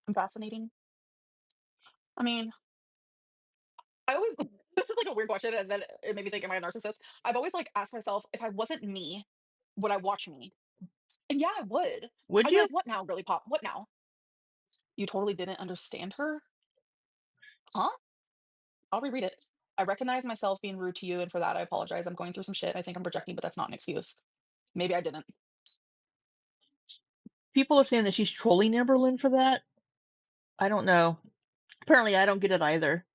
I'm fascinating. I mean, I always this is like a weird question, and then it made me think, am I a narcissist? I've always like asked myself, if I wasn't me, would I watch me? And yeah, I would. Would I'd be you? like, what now, girly pop? What now? You totally didn't understand her? Huh? I'll reread it. I recognize myself being rude to you, and for that I apologize. I'm going through some shit. I think I'm projecting, but that's not an excuse. Maybe I didn't. People are saying that she's trolling Amberlynn for that. I don't know. Apparently, I don't get it either.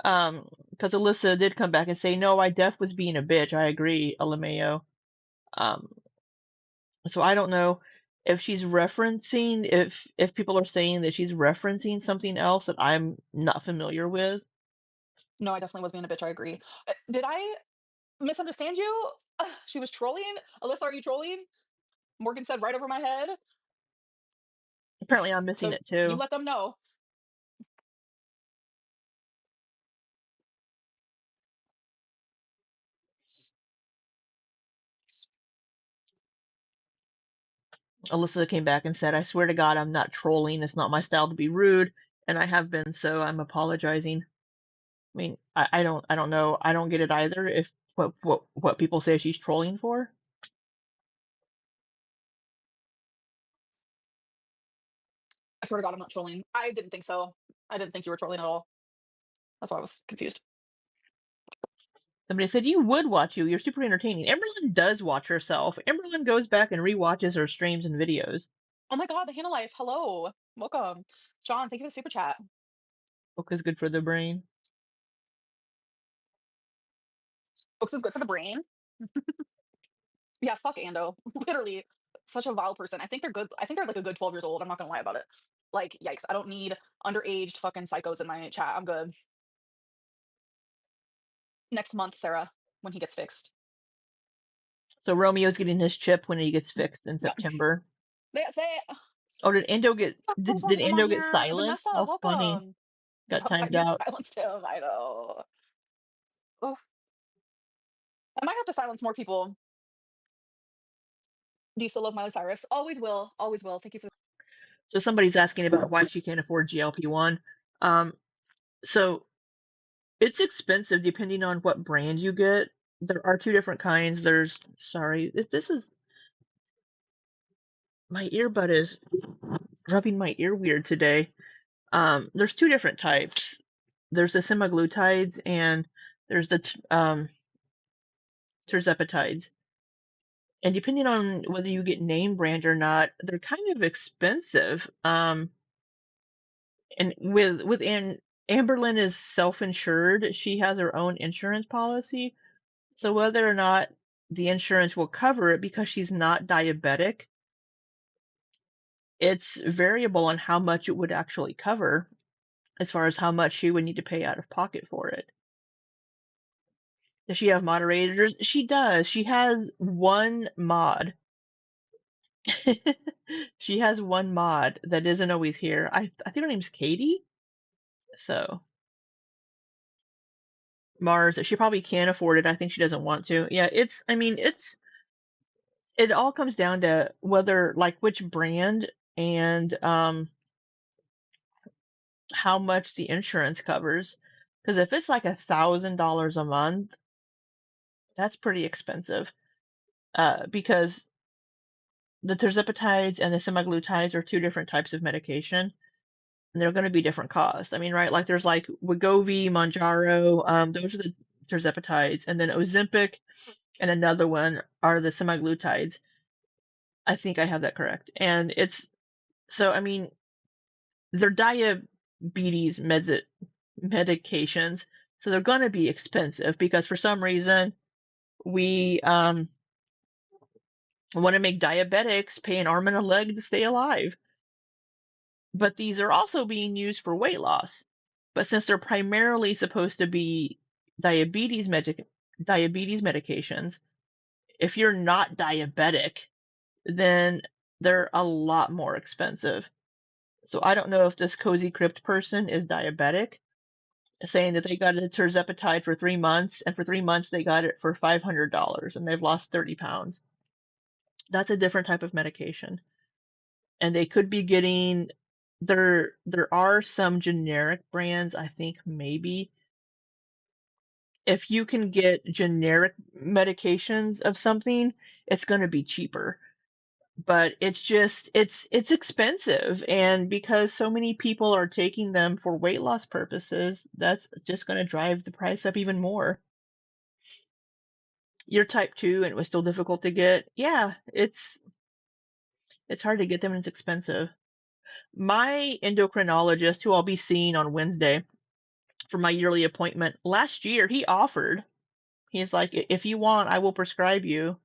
Because Alyssa did come back and say, no, I def was being a bitch. I agree, LMAO. So I don't know if she's referencing, if people are saying that she's referencing something else that I'm not familiar with. No, I definitely was being a bitch. I agree. Did I misunderstand you? She was trolling? Alyssa, are you trolling? Morgan said right over my head. Apparently, I'm missing So it too. you let them know. Alyssa came back and said, I swear to God, I'm not trolling. It's not my style to be rude, and I have been, so I'm apologizing. I mean, I don't know. I don't get it either. If what people say she's trolling for. I swear to God, I'm not trolling. I didn't think so. I didn't think you were trolling at all. That's why I was confused. Somebody said you would watch you. You're super entertaining. Amberlynn does watch herself. Amberlynn goes back and rewatches her streams and videos. Oh my God, the Hannah Life. Hello. Welcome. Sean, thank you for the super chat. Book is good for the brain. Books is good for the brain. Yeah, fuck Ando. Literally, such a vile person. I think they're good. I think they're like a good 12 years old. I'm not gonna lie about it. Like, yikes. I don't need underaged fucking psychos in my chat. I'm good. Next month, Sarah, when he gets fixed. So Romeo's getting his chip when he gets fixed in Yep. September. Say Oh, did Endo get Endo get silenced? Vanessa, How welcome. funny. Got timed You out. silenced him. I know. Oof. I might have to silence more people. Do you still love Miley Cyrus? Always will. Always will. Thank you for. So somebody's asking about why she can't afford GLP-1. So it's expensive depending on what brand you get. There are two different kinds. There's this is my earbud is rubbing my ear weird today. There's two different types. There's the semaglutides and there's the tirzepatides. And depending on whether you get name brand or not, they're kind of expensive. And with Amberlynn is self-insured. She has her own insurance policy. So whether or not the insurance will cover it because she's not diabetic, it's variable on how much it would actually cover as far as how much she would need to pay out of pocket for it. Does she have moderators? She does. She has one mod. She has one mod that isn't always here. I think her name's Katie. So Mars, she probably can't afford it. I think she doesn't want to. Yeah, it all comes down to whether like which brand and how much the insurance covers. Because if it's like $1,000 a month, that's pretty expensive. Because the tirzepatides and the semaglutides are two different types of medication, and they're going to be different costs. I mean, right? Like there's like Wegovy, Mounjaro, those are the tirzepatides, and then Ozempic and another one are the semaglutides. I think I have that correct. And it's so I mean, they're diabetes medications, so they're going to be expensive because for some reason we want to make diabetics pay an arm and a leg to stay alive. But these are also being used for weight loss. But since they're primarily supposed to be diabetes medications, if you're not diabetic, then they're a lot more expensive. So I don't know if this Cozy Crypt person is diabetic, saying that they got it tirzepatide for 3 months, and for 3 months they got it for $500, and they've lost 30 pounds. That's a different type of medication. And they could be getting there are some generic brands, I think maybe. If you can get generic medications of something, it's going to be cheaper. But it's expensive, and because so many people are taking them for weight loss purposes, that's just going to drive the price up even more. You're type 2 and it was still difficult to get. Yeah, it's hard to get them and it's expensive. My endocrinologist, who I'll be seeing on Wednesday for my yearly appointment, last year he offered, he's like, if you want, I will prescribe you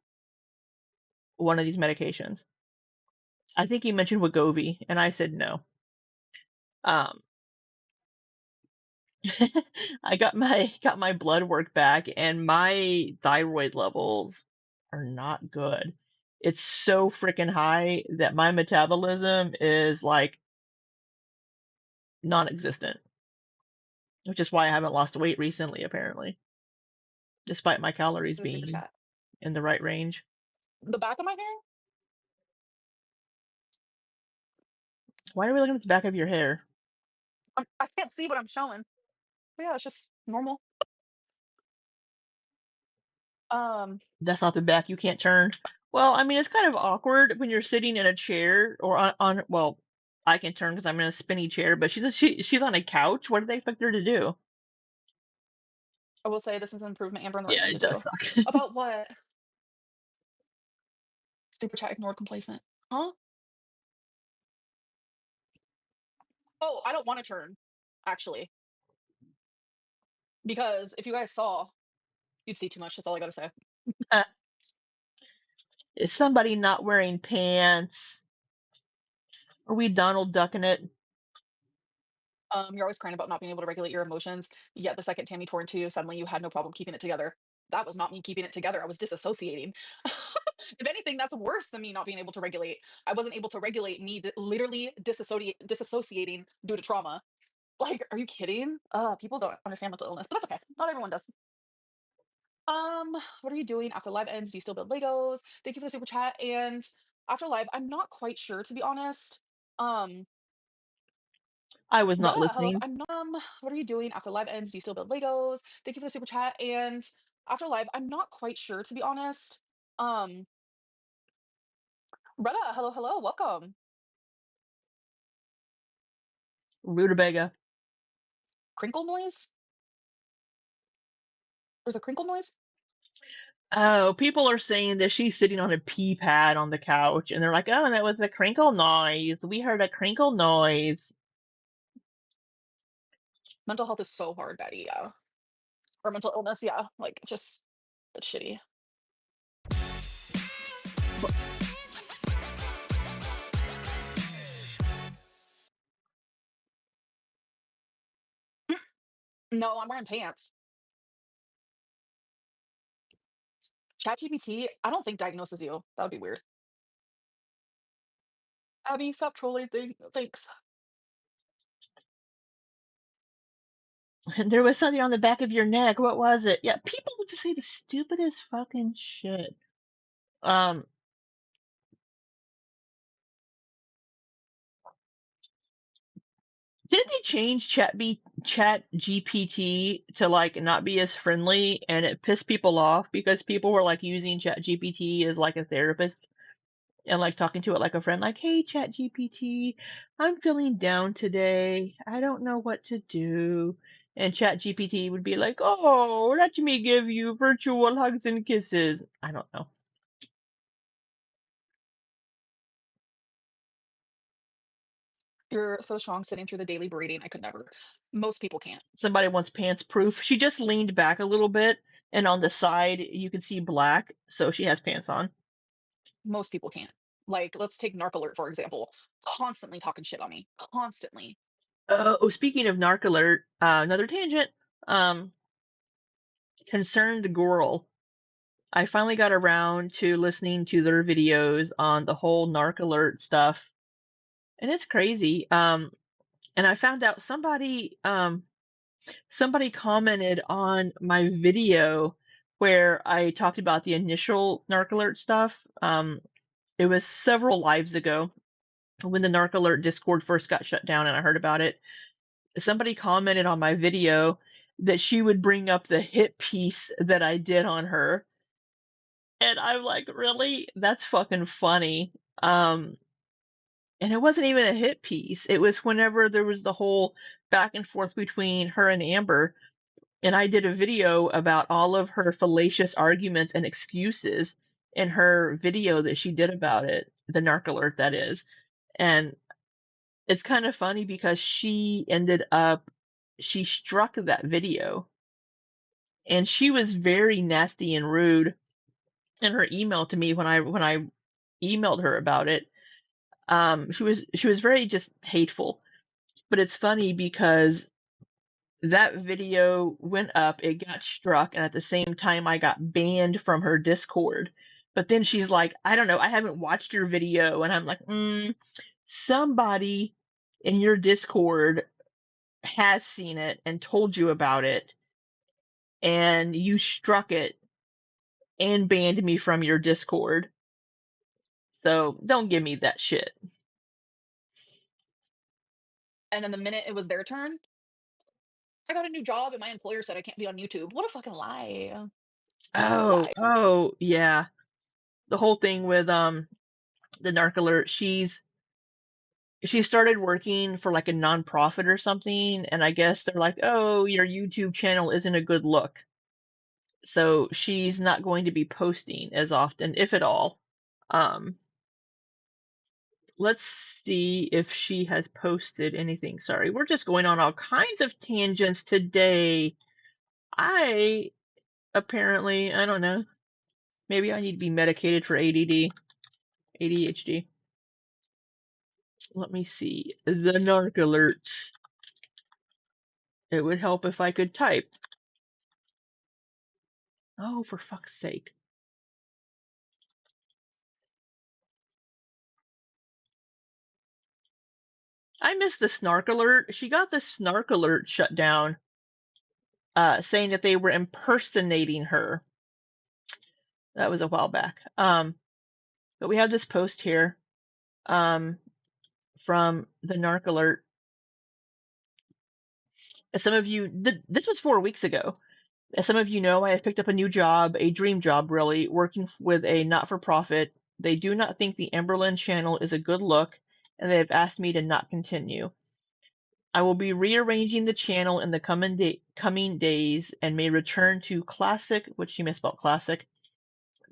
one of these medications. I think he mentioned Wegovy, and I said no. I got my blood work back, and my thyroid levels are not good. It's so freaking high that my metabolism is like non-existent, which is why I haven't lost weight recently, apparently, despite my calories The super being chat. in the right range. The back of my hair? Why are we looking at the back of your hair? I can't see what I'm showing. But yeah, it's just normal. That's not the back you can't turn. Well, I mean, it's kind of awkward when you're sitting in a chair or on well, I can turn because I'm in a spinny chair, but she's on a couch. What do they expect her to do? I will say this is an improvement, Amber, and the right Yeah, thing it to does do. suck. About what? Super chat ignored complacent. Huh? Oh, I don't want to turn, actually. Because if you guys saw, you'd see too much. That's all I gotta say. Is somebody not wearing pants? Are we Donald ducking it? You're always crying about not being able to regulate your emotions. Yet the second Tammy tore into you, suddenly you had no problem keeping it together. That was not me keeping it together. I was disassociating. If anything, that's worse than me not being able to regulate. I wasn't able to regulate me literally disassociating due to trauma. Like, are you kidding? People don't understand mental illness, but that's okay. Not everyone does. What are you doing after live ends? Do you still build Legos? Thank you for the super chat. And after live, I'm not quite sure, to be honest. I was not Retta, hello. listening. I'm not, what are you doing after live ends? Do you still build Legos? Thank you for the super chat. And after live, I'm not quite sure, to be honest. Retta, hello, hello, welcome. Rutabaga. Crinkle noise? There's a crinkle noise? Oh, people are saying that she's sitting on a pee pad on the couch, and they're like, "Oh, that was a crinkle noise. We heard a crinkle noise." Mental health is so hard, Betty. Yeah. Or mental illness. Yeah. Like, it's shitty. No, I'm wearing pants. ChatGPT, I don't think diagnoses you. That would be weird. Abby, stop trolling. Thanks. There was something on the back of your neck. What was it? Yeah, people would just say the stupidest fucking shit. Didn't they change ChatGPT to like not be as friendly, and it pissed people off because people were like using ChatGPT as like a therapist and like talking to it like a friend, like, "Hey, ChatGPT, I'm feeling down today. I don't know what to do." And ChatGPT would be like, "Oh, let me give you virtual hugs and kisses." I don't know. You're so strong sitting through the daily braiding. I could never. Most people can't. Somebody wants pants proof. She just leaned back a little bit, and on the side you can see black, so she has pants on. Most people can't. Like, let's take Narc Alert, for example. Constantly talking shit on me. Constantly. Oh, speaking of Narc Alert, another tangent. Concerned girl. I finally got around to listening to their videos on the whole Narc Alert stuff, and it's crazy. And I found out somebody commented on my video where I talked about the initial Narc Alert stuff. It was several lives ago when the Narc Alert Discord first got shut down, and I heard about it. Somebody commented on my video that she would bring up the hit piece that I did on her. And I'm like, really? That's fucking funny. And it wasn't even a hit piece. It was whenever there was the whole back and forth between her and Amber. And I did a video about all of her fallacious arguments and excuses in her video that she did about it, the Narc Alert, that is. And it's kind of funny because she struck that video. And she was very nasty and rude in her email to me when I emailed her about it. She was very just hateful. But it's funny because that video went up, it got struck, and at the same time I got banned from her Discord. But then she's like, I don't know, I haven't watched your video, and I'm like, somebody in your Discord has seen it and told you about it, and you struck it and banned me from your Discord. So don't give me that shit. And then the minute it was their turn, I got a new job and my employer said I can't be on YouTube. What a fucking lie. Oh, yeah. The whole thing with the Narc Alert, she started working for like a nonprofit or something, and I guess they're like, oh, your YouTube channel isn't a good look. So she's not going to be posting as often, if at all. Let's see if she has posted anything. Sorry, we're just going on all kinds of tangents today. I don't know. Maybe I need to be medicated for ADHD. Let me see. The Narc Alert. It would help if I could type. Oh, for fuck's sake. I missed the Snark Alert. She got the Snark Alert shut down, saying that they were impersonating her. That was a while back. But we have this post here from the Narc Alert. As some of you, this was 4 weeks ago. As some of you know, I have picked up a new job, a dream job really, working with a not-for-profit. They do not think the Emberlyn channel is a good look, and they have asked me to not continue. I will be rearranging the channel in the coming days and may return to classic, which she misspelled classic,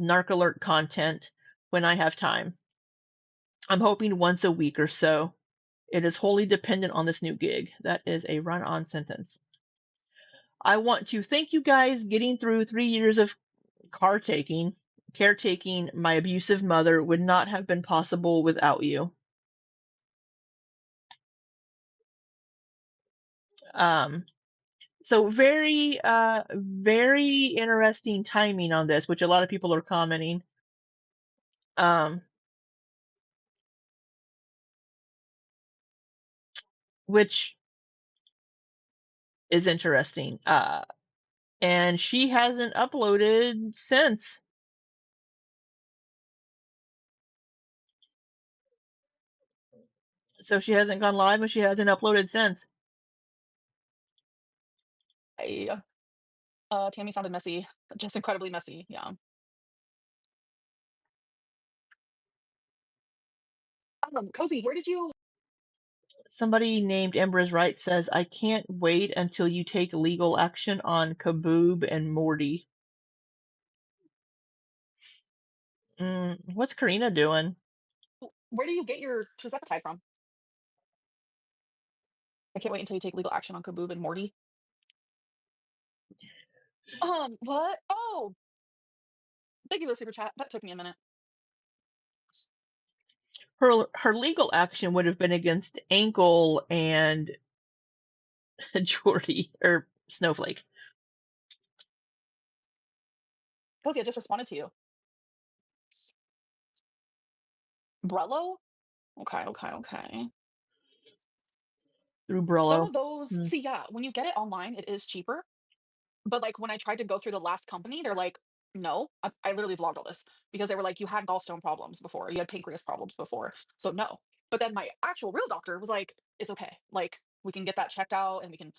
Narc Alert content when I have time. I'm hoping once a week or so. It is wholly dependent on this new gig. That is a run-on sentence. I want to thank you guys getting through 3 years of caretaking. My abusive mother would not have been possible without you. So very interesting timing on this, which a lot of people are commenting. Which is interesting. And she hasn't uploaded since. So she hasn't gone live and she hasn't uploaded since. Tammy sounded messy. Just incredibly messy, yeah. Cozy, where did you... Somebody named Ember is Right says, I can't wait until you take legal action on Kaboob and Morty. What's Karina doing? Where do you get your tirzepatide from? I can't wait until you take legal action on Kaboob and Morty. What? Oh! Thank you for the super chat. That took me a minute. Her legal action would have been against Ankle and Jordy, or Snowflake. Cozy, I just responded to you. Brello? Okay. Through Some Brillo. of those, see, yeah, when you get it online, it is cheaper. But like when I tried to go through the last company, they're like, no, I literally vlogged all this because they were like, you had gallstone problems before, you had pancreas problems before, so no. But then my actual real doctor was like, it's okay, like we can get that checked out and we can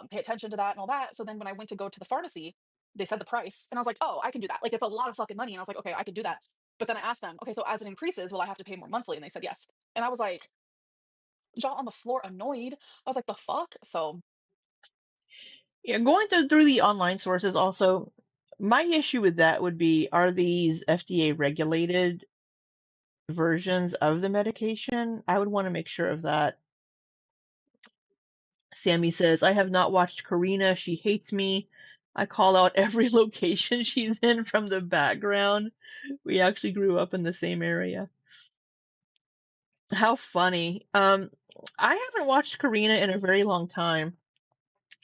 pay attention to that and all that. So then when I went to go to the pharmacy, they said the price, and I was like, oh, I can do that. Like it's a lot of fucking money, and I was like, okay, I can do that. But then I asked them, okay, so as it increases, will I have to pay more monthly? And they said yes. And I was like, jaw on the floor, annoyed. I was like, the fuck? So Yeah, going through the online sources also, my issue with that would be, are these FDA regulated versions of the medication? I would want to make sure of that. Sammy says, I have not watched Karina. She hates me. I call out every location she's in from the background. We actually grew up in the same area. How funny. I haven't watched Karina in a very long time.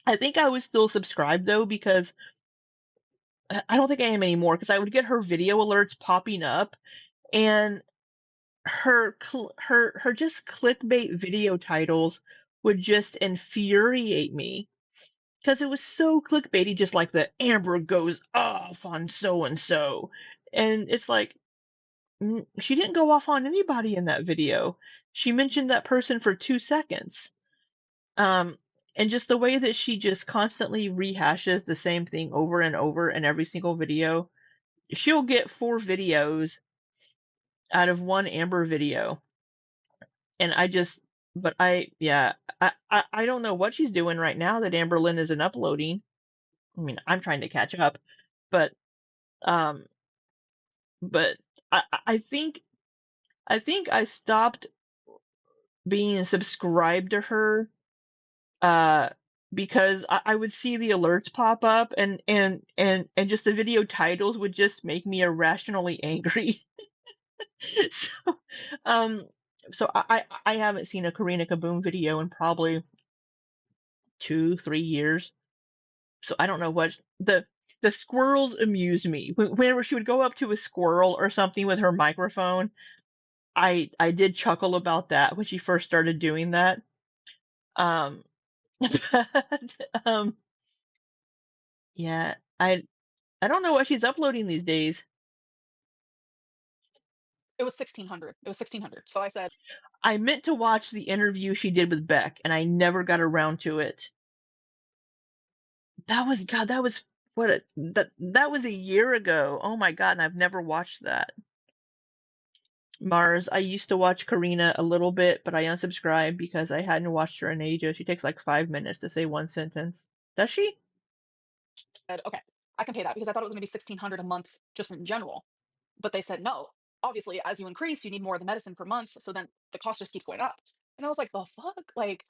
I think I was still subscribed though, because I don't think I am anymore, because I would get her video alerts popping up, and her just clickbait video titles would just infuriate me, because it was so clickbaity, just like the Amber goes off on so and so, and it's like, she didn't go off on anybody in that video. She mentioned that person for 2 seconds. And just the way that she just constantly rehashes the same thing over and over in every single video. She'll get 4 videos out of 1 Amber video. And I don't know what she's doing right now that Amber Lynn isn't uploading. I mean, I'm trying to catch up, but um but I think I stopped being subscribed to her because I would see the alerts pop up, and just the video titles would just make me irrationally angry. so um so I haven't seen a Karina Kaboom video in probably 2-3 years. So I don't know what the squirrels amused me. Whenever she would go up to a squirrel or something with her microphone, I did chuckle about that when she first started doing that. But yeah, I don't know what she's uploading these days. it was 1600. It was 1600. So I said, I meant to watch the interview she did with Beck, and I never got around to it. That was that was a year ago. Oh my god, and I've never watched that. Mars, I used to watch Karina a little bit, but I unsubscribed because I hadn't watched her in ages. She takes like 5 minutes to say one sentence. Does she? okay, I can pay that because I thought it was going to be 1600 a month just in general. But they said no. Obviously, as you increase, you need more of the medicine per month, so then the cost just keeps going up. And I was like, the fuck? Like,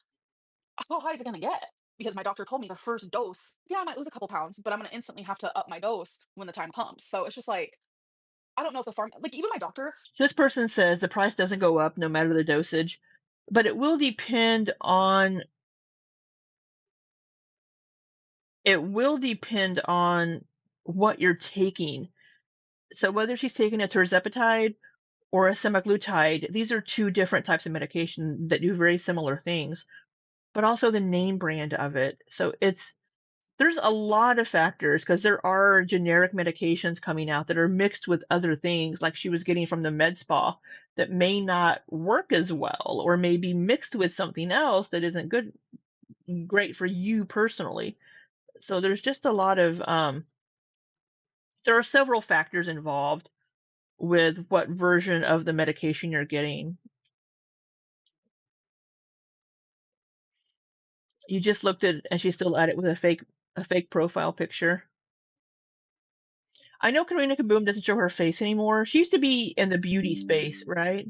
how high is it going to get? Because my doctor told me the first dose, yeah, I might lose a couple pounds, but I'm going to instantly have to up my dose when the time comes. So it's just like, I don't know if like even my doctor. This person says the price doesn't go up no matter the dosage, but it will depend on what you're taking. So whether she's taking a tirzepatide or a semaglutide, these are 2 different types of medication that do very similar things, but also the name brand of it. So there's a lot of factors, because there are generic medications coming out that are mixed with other things like she was getting from the med spa that may not work as well, or may be mixed with something else that isn't great for you personally. So there's just a lot of there are several factors involved with what version of the medication you're getting. You just looked at, and she's still at it with a fake profile picture. I know Karina Kaboom doesn't show her face anymore. She used to be in the beauty space, right?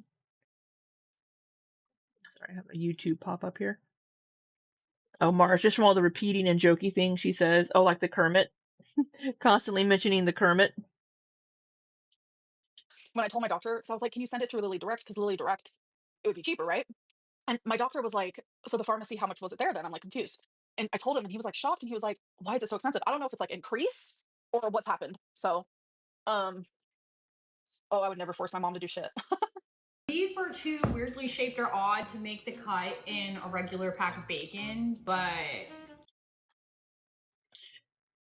Sorry, I have a YouTube pop up here. Oh, Mars, just from all the repeating and jokey things she says. Oh, like the Kermit. Constantly mentioning the Kermit. When I told my doctor, so I was like, can you send it through Lily Direct? Because Lily Direct, it would be cheaper, right? And my doctor was like, so the pharmacy, how much was it there then? I'm like confused. And I told him, and he was like shocked, and he was like, why is it so expensive? I don't know if it's like increased or what's happened. So Oh, I would never force my mom to do shit. These were too weirdly shaped or odd to make the cut in a regular pack of bacon, but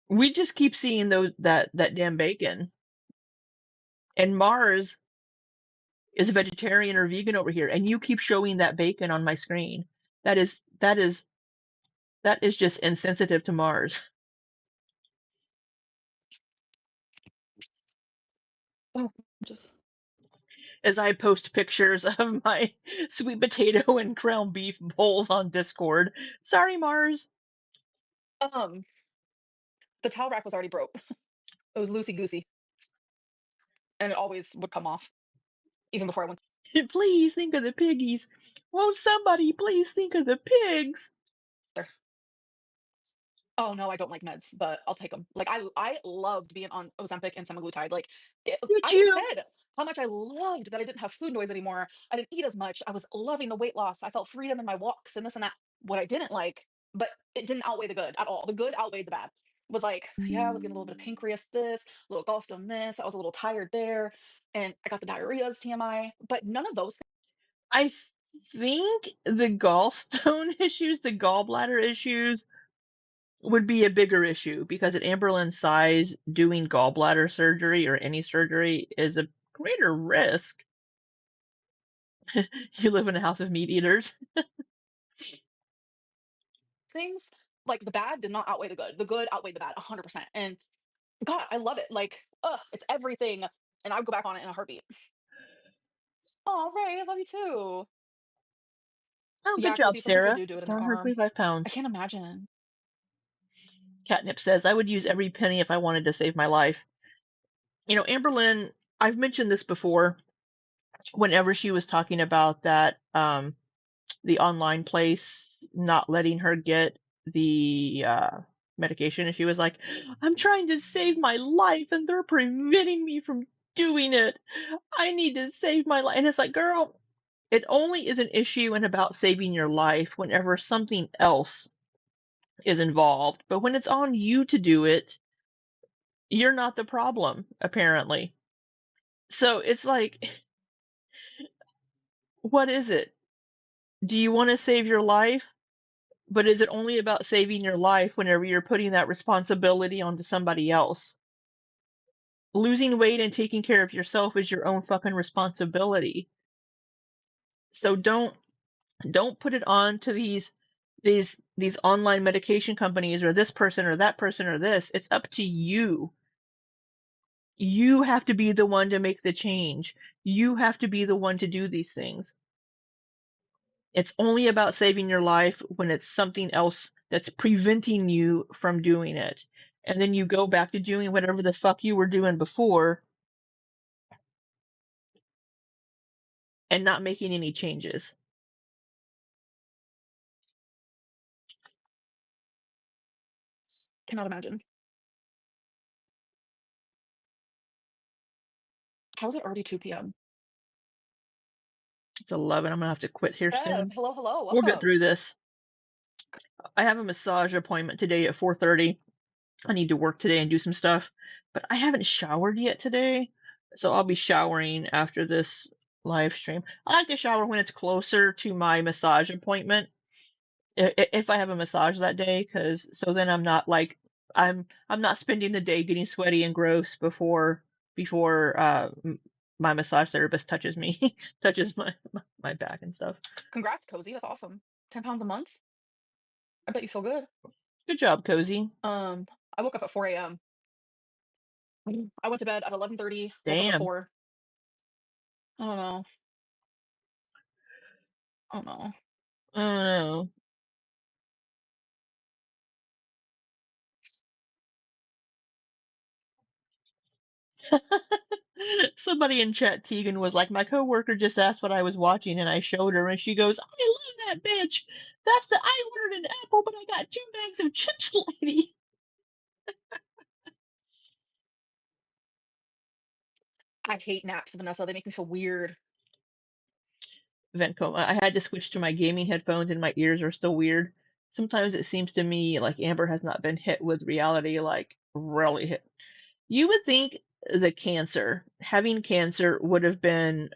we just keep seeing that damn bacon. And Mars is a vegetarian or vegan over here, and you keep showing that bacon on my screen. That is just insensitive to Mars. Oh, just as I post pictures of my sweet potato and ground beef bowls on Discord. Sorry, Mars. The towel rack was already broke. It was loosey goosey, and it always would come off, even before I went. Please think of the piggies. Won't somebody please think of the pigs? There. Oh no, I don't like meds, but I'll take them. Like I loved being on Ozempic and semaglutide. Like I even said how much I loved that I didn't have food noise anymore. I didn't eat as much. I was loving the weight loss. I felt freedom in my walks and this and that. What I didn't like, but it didn't outweigh the good at all. The good outweighed the bad. Was like, yeah, I was getting a little bit of pancreas this, a little gallstone this. I was a little tired there, and I got the diarrheas, TMI. But none of those things. I think the gallstone issues, the gallbladder issues, would be a bigger issue because at Amberlynn's size, doing gallbladder surgery or any surgery is a greater risk. You live in a house of meat eaters. Things like the bad did not outweigh the good. The good outweighed the bad 100%. And God, I love it. Like, it's everything. And I would go back on it in a heartbeat. Oh, Ray, I love you too. Oh, Yeah, good job, Cozy, some people Sarah. do it in Down their her arm. 25 pounds. I can't imagine. Catnip says, I would use every penny if I wanted to save my life. You know, Amberlynn, I've mentioned this before, whenever she was talking about that, the online place not letting her get the medication, and she was like, I'm trying to save my life and they're preventing me from doing it. I need to save my life. And it's like, girl, it only is an issue and about saving your life whenever something else is involved. But when it's on you to do it, you're not the problem, apparently. So it's like, what is it? Do you want to save your life? But is it only about saving your life whenever you're putting that responsibility onto somebody else? Losing weight and taking care of yourself is your own fucking responsibility. So don't put it on to these online medication companies or this person or that person or this. It's up to you. You have to be the one to make the change. You have to be the one to do these things. It's only about saving your life when it's something else that's preventing you from doing it. And then you go back to doing whatever the fuck you were doing before and not making any changes. Cannot imagine. How is it already 2 p.m.? It's 11. I'm going to have to quit here soon. Hello, hello. We'll get Welcome. through this. I have a massage appointment today at 4:30. I need to work today and do some stuff, but I haven't showered yet today, so I'll be showering after this live stream. I like to shower when it's closer to my massage appointment, if I have a massage that day, because so then I'm not like I'm not spending the day getting sweaty and gross before my massage therapist touches me, touches my back and stuff. Congrats, Cozy. That's awesome. 10 pounds a month. I bet you feel good. Good job, Cozy. I woke up at 4 a.m. I went to bed at 11:30. Woke up at Damn. 4. I don't know. I don't know. I don't know. Somebody in chat, Tegan, was like, my coworker just asked what I was watching, and I showed her, and she goes, I love that bitch. I ordered an apple, but I got 2 bags of chips, lady. I hate naps, Vanessa. They make me feel weird. Ventco, I had to switch to my gaming headphones, and my ears are still weird. Sometimes it seems to me like Amber has not been hit with reality, like really hit. You would think the cancer. Having cancer would have been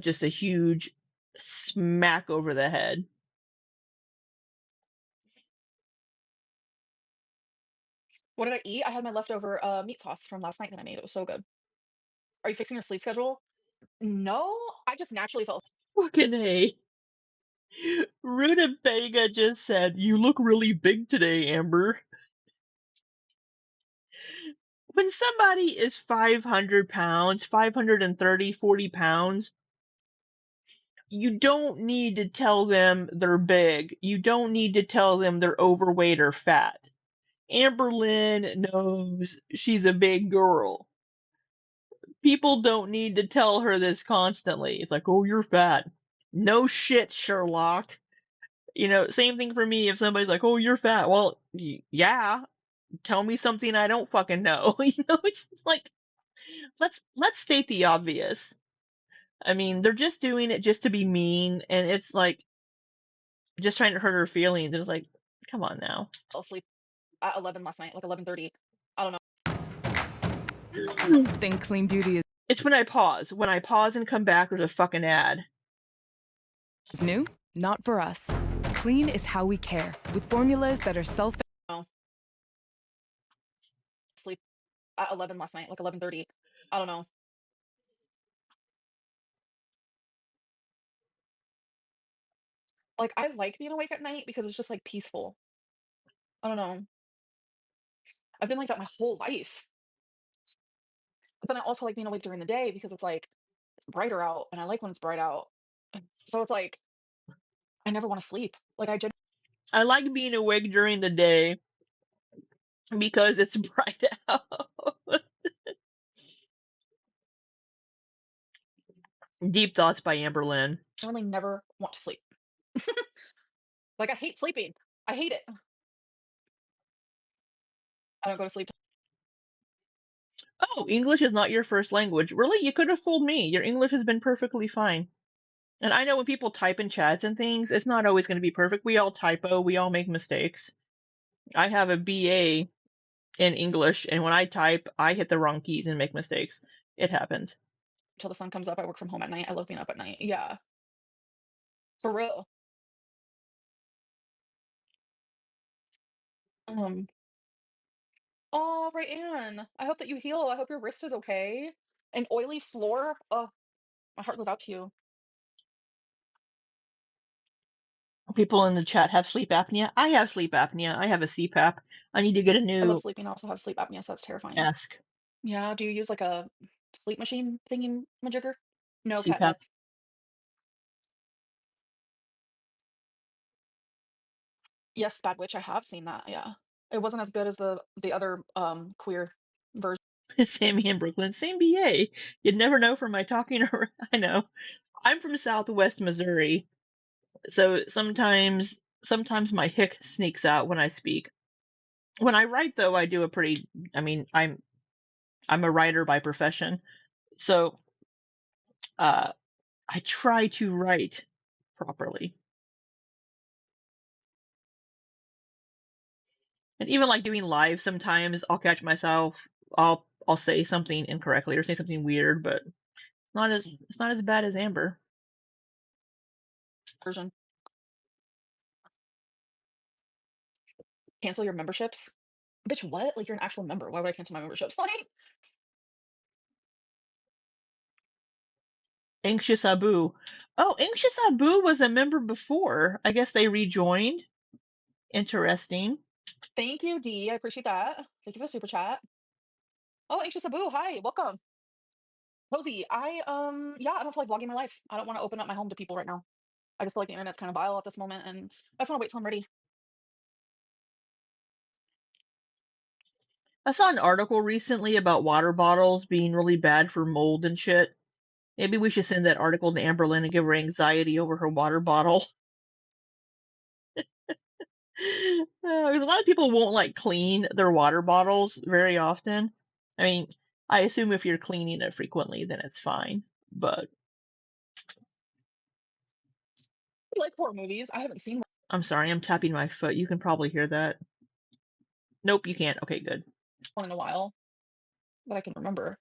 just a huge smack over the head. What did I eat? I had my leftover meat sauce from last night that I made. It was so good. Are you fixing your sleep schedule? No, I just naturally felt. Fucking A. Rutabaga just said, "You look really big today, Amber." When somebody is 500 pounds, 530, 40 pounds, you don't need to tell them they're big. You don't need to tell them they're overweight or fat. Amberlynn knows she's a big girl. People don't need to tell her this constantly. It's like, oh, you're fat. No shit, Sherlock. You know, same thing for me if somebody's like, oh, you're fat. Well, yeah. Tell me something I don't fucking know. You know, it's just like, let's state the obvious. I mean, they're just doing it just to be mean, and it's like just trying to hurt her feelings. And it's like, come on now. Fell asleep at 11 last night, like 11:30. I don't know. Think clean beauty is It's when I pause. When I pause and come back, there's a fucking ad. new? Not for us. Clean is how we care, with formulas that are self. Sleep at 11 last night, like 11:30. I don't know. Like, I like being awake at night because it's just like peaceful. I don't know. I've been like that my whole life. But then I also like being awake during the day because it's like it's brighter out, and I like when it's bright out. So it's like I never want to sleep. Like I like being awake during the day because it's bright out. Deep Thoughts by Amberlynn. generally never want to sleep. Like I hate sleeping. I hate it. I don't go to sleep. Oh, English is not your first language. Really? You could have fooled me. Your English has been perfectly fine. And I know when people type in chats and things, it's not always going to be perfect. We all typo. We all make mistakes. I have a BA in English, and when I type, I hit the wrong keys and make mistakes. It happens. Till the sun comes up. I work from home at night. I love being up at night. Yeah. For real. Oh, right, Anne. I hope that you heal. I hope your wrist is okay. An oily floor. Oh, my heart goes out to you. People in the chat have sleep apnea. I have sleep apnea. I have a CPAP. I need to get a I new love sleeping. I also have sleep apnea, so that's terrifying. mask. Yeah. Do you use like a sleep machine thingy majigger? No, CPAP. catnip. Yes, Bad Witch. I have seen that. Yeah. It wasn't as good as the other queer version. Sammy in Brooklyn. Same BA. You'd never know from my talking around. I know. I'm from Southwest Missouri. So sometimes my hick sneaks out when I speak. When I write though, I do a pretty I'm a writer by profession. So I try to write properly. And even like doing live sometimes I'll catch myself, I'll say something incorrectly or say something weird, but it's not as bad as Amber. Version. Cancel your memberships? Bitch, what? Like you're an actual member. Why would I cancel my memberships? Like Anxious Abu. Oh, Anxious Abu was a member before. I guess they rejoined. Interesting. thank you, D. I appreciate that. Thank you for the super chat. Oh, Anxious Abu, hi, welcome. Cozy, I don't feel like vlogging my life. I don't want to open up my home to people right now. I just feel like the internet's kind of vile at this moment, and I just want to wait till I'm ready. I saw an article recently about water bottles being really bad for mold and shit. Maybe we should send that article to Amberlynn and give her anxiety over her water bottle. Because a lot of people won't like clean their water bottles very often. I mean, I assume if you're cleaning it frequently, then it's fine. But I like horror movies. I haven't seen I'm sorry, I'm tapping my foot. You can probably hear that. Nope, you can't. Okay, good. one in a while that I can remember.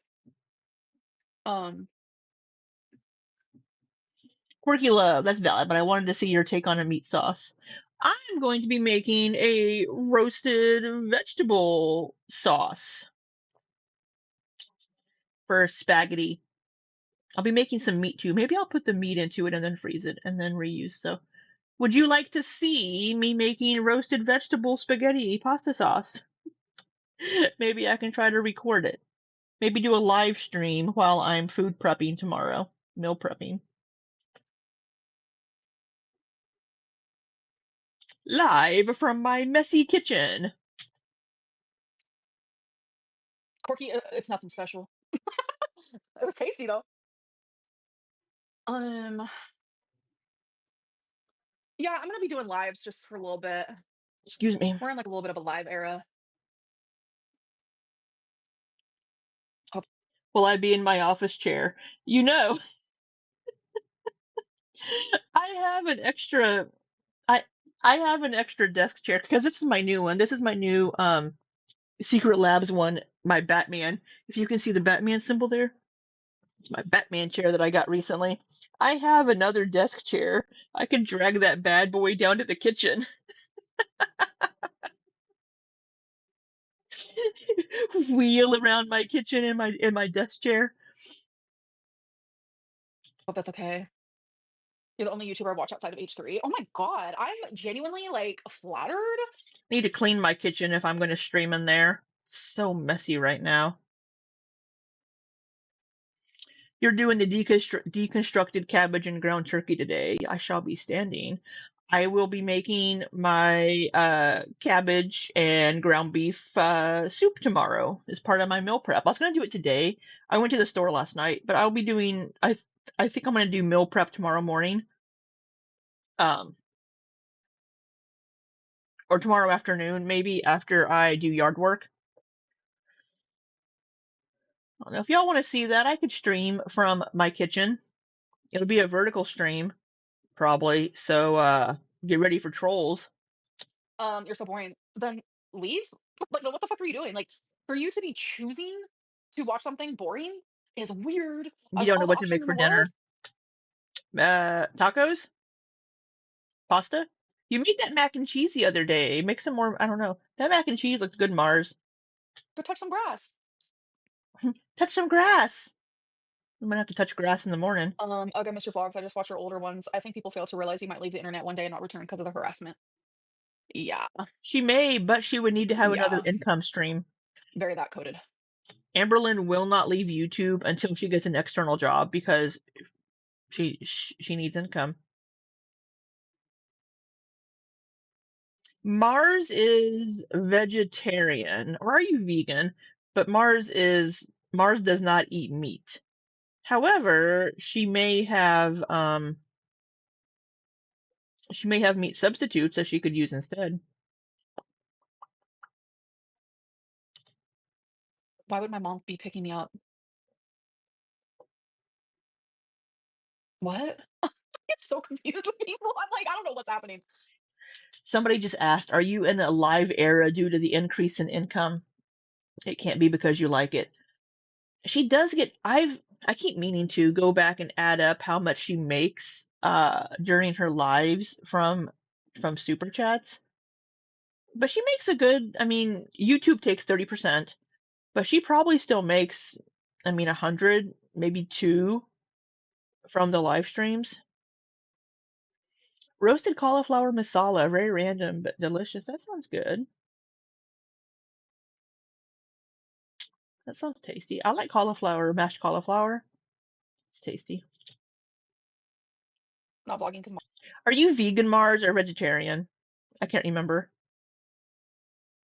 Quirky Love, that's valid, but I wanted to see your take on a meat sauce. I'm going to be making a roasted vegetable sauce for spaghetti. I'll be making some meat too. Maybe I'll put the meat into it and then freeze it and then reuse. So, would you like to see me making roasted vegetable spaghetti pasta sauce? Maybe I can try to record it. Maybe do a live stream while I'm food prepping tomorrow. Meal prepping. Live from my messy kitchen. Corky, it's nothing special. It was tasty though. Yeah, I'm gonna be doing lives just for a little bit. Excuse me. We're in like a little bit of a live era. Will I be in my office chair? You know, I have an extra. I have an extra desk chair because this is my new one. This is my new Secret Labs one. My Batman. If you can see the Batman symbol there, it's my Batman chair that I got recently. I have another desk chair. I can drag that bad boy down to the kitchen. Wheel around my kitchen in my desk chair. Hope that's okay. You're the only YouTuber I watch outside of H3. Oh my god, I'm genuinely like flattered. Need to clean my kitchen if I'm going to stream in there. It's so messy right now. You're doing the deconstructed cabbage and ground turkey today. I shall be standing. I will be making my cabbage and ground beef soup tomorrow as part of my meal prep. I was going to do it today. I went to the store last night, but I'll be doing. I think I'm going to do meal prep tomorrow morning. Or tomorrow afternoon, maybe after I do yard work. I don't know if y'all want to see that. I could stream from my kitchen. It'll be a vertical stream, probably. So get ready for trolls. You're so boring. Then leave. Like, what the fuck are you doing? Like, for you to be choosing to watch something boring is weird. You don't know what to make for dinner. Tacos? Pasta? You made that mac and cheese the other day. Make some more. I don't know. That mac and cheese looks good, Mars. Go touch some grass. Touch some grass. I'm gonna have to touch grass in the morning. Okay, Mr. Vlogs, I just watched your older ones. I think people fail to realize you might leave the internet one day and not return because of the harassment. Yeah. She may, but she would need to have another income stream. Very that coded. Amberlynn will not leave YouTube until she gets an external job because she needs income. Mars is vegetarian, or are you vegan? But Mars does not eat meat. However, she may have meat substitutes that she could use instead. Why would my mom be picking me up? What? I get so confused with people. I'm like, I don't know what's happening. Somebody just asked, are you in a live era due to the increase in income? It can't be because you like it. She does get, I keep meaning to go back and add up how much she makes during her lives from super chats. But she makes a good, I mean, YouTube takes 30%, but she probably still makes, 100, maybe 2 from the live streams. Roasted cauliflower masala, very random but delicious. That sounds good. That sounds tasty. I like cauliflower, mashed cauliflower. It's tasty. Not vlogging because. Are you vegan, Mars, or vegetarian? I can't remember.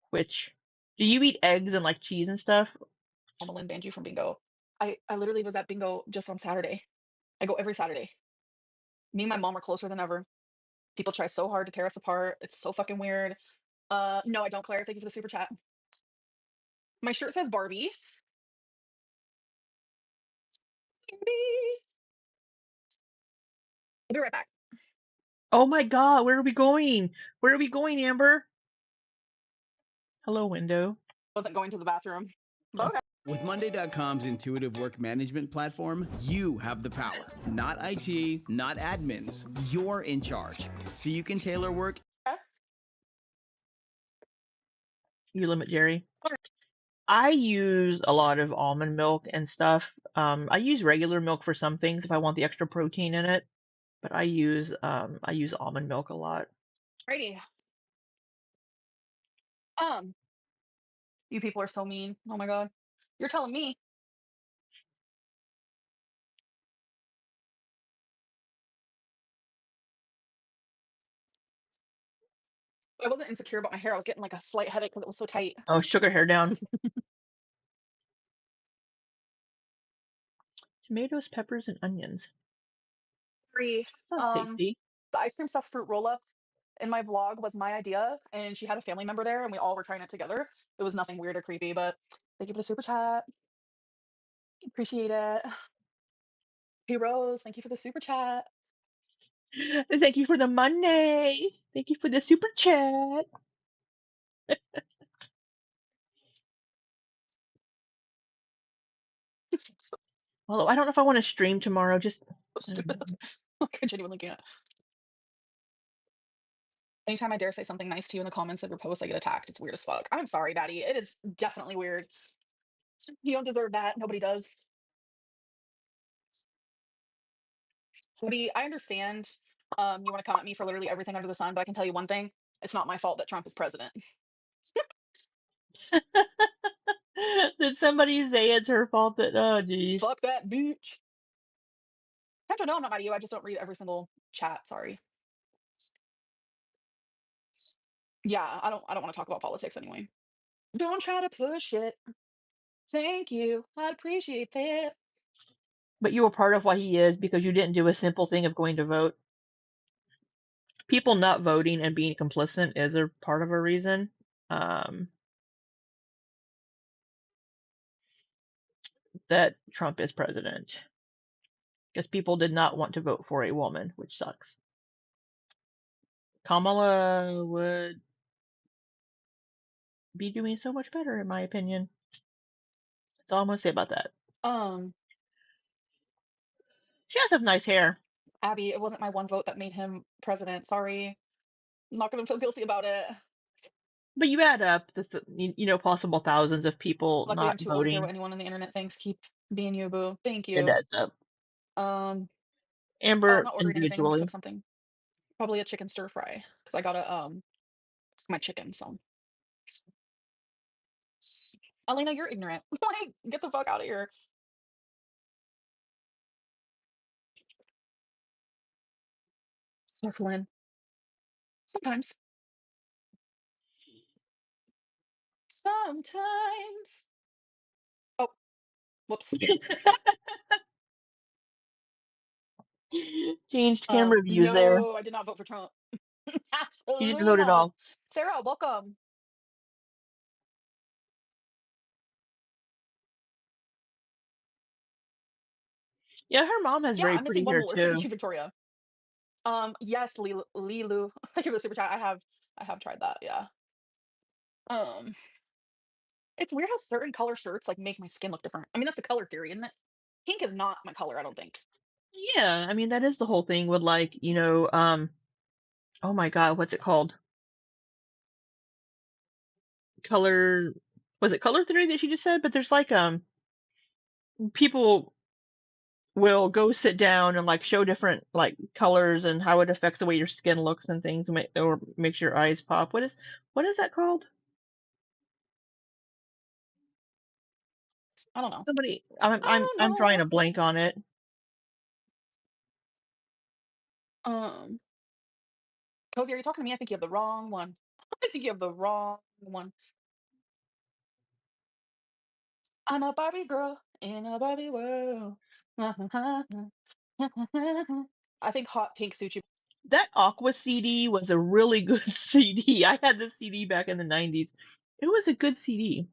Which? Do you eat eggs and like cheese and stuff? Lynn banned you from bingo. I literally was at bingo just on Saturday. I go every Saturday. Me and my mom are closer than ever. People try so hard to tear us apart. It's so fucking weird. No, I don't, Claire. Thank you for the super chat. My shirt says Barbie. I'll be right back. Oh my god, where are we going? Where are we going, Amber? Hello, window. Wasn't going to the bathroom. Okay. With Monday.com's intuitive work management platform, you have the power. Not IT, not admins. You're in charge. So you can tailor work. You limit Jerry. I use a lot of almond milk and stuff. I use regular milk for some things if I want the extra protein in it, but I use almond milk a lot. Righty. You people are so mean. Oh my god. You're telling me. I wasn't insecure about my hair. I was getting like a slight headache because it was so tight. Oh, sugar hair down. Tomatoes, peppers, and onions. Sounds tasty. The ice cream stuffed fruit roll up in my vlog was my idea, and she had a family member there, and we all were trying it together. It was nothing weird or creepy, but thank you for the super chat. Appreciate it. Hey Rose, thank you for the super chat. Thank you for the money. Thank you for the super chat. Although I don't know if I want to stream tomorrow. Just Like, I genuinely can't. Anytime I dare say something nice to you in the comments of your post, I get attacked. It's weird as fuck. I'm sorry, Batty. It is definitely weird. You don't deserve that. Nobody does. Abby, I understand you want to come at me for literally everything under the sun, but I can tell you one thing. It's not my fault that Trump is president. Did somebody say it's her fault that, oh geez. Fuck that bitch. Kendra, no, I'm not mad at you. I just don't read every single chat. Sorry. Yeah, I don't want to talk about politics anyway. Don't try to push it. Thank you. I appreciate that. But you were part of why he is because you didn't do a simple thing of going to vote. People not voting and being complicit is a part of a reason. That Trump is president. Because people did not want to vote for a woman, which sucks. Kamala would be doing so much better, in my opinion. That's all I'm gonna say about that. She does have nice hair. Abby, it wasn't my one vote that made him president. Sorry. I'm not gonna feel guilty about it. But you add up the possible thousands of people Luckily, not I'm too old to hear voting. what anyone on the internet thinks. Keep being you, boo. Thank you. It adds up. I'm Amber not ordering anything. I'm gonna individually. cook something. Probably a chicken stir fry because I gotta cook my chicken. So, Elena, you're ignorant. Like, get the fuck out of here. Sniffling. Sometimes. Sometimes. Oh, whoops. Changed camera views no, there. I did not vote for Trump. She didn't vote at all. Sarah, welcome. Yeah, her mom has very I'm missing pretty one hair more. too. Thank you, Victoria. Yes, Lilu. Thank you for the super chat. I have tried that. Yeah. It's weird how certain color shirts like make my skin look different. I mean, that's the color theory, isn't it? Pink is not my color, I don't think. Yeah, I mean that is the whole thing with like, oh my god, what's it called? Was it color theory that she just said? But there's like people will go sit down and like show different like colors and how it affects the way your skin looks and things, or makes your eyes pop. What is that called? I don't know. Somebody, I'm drawing a blank on it. Cozy, are you talking to me? I think you have the wrong one. I think you have the wrong one. I'm a Barbie girl in a Barbie world. I think Hot Pink suits you. That Aqua CD was a really good CD. I had the CD back in the 90s. It was a good CD.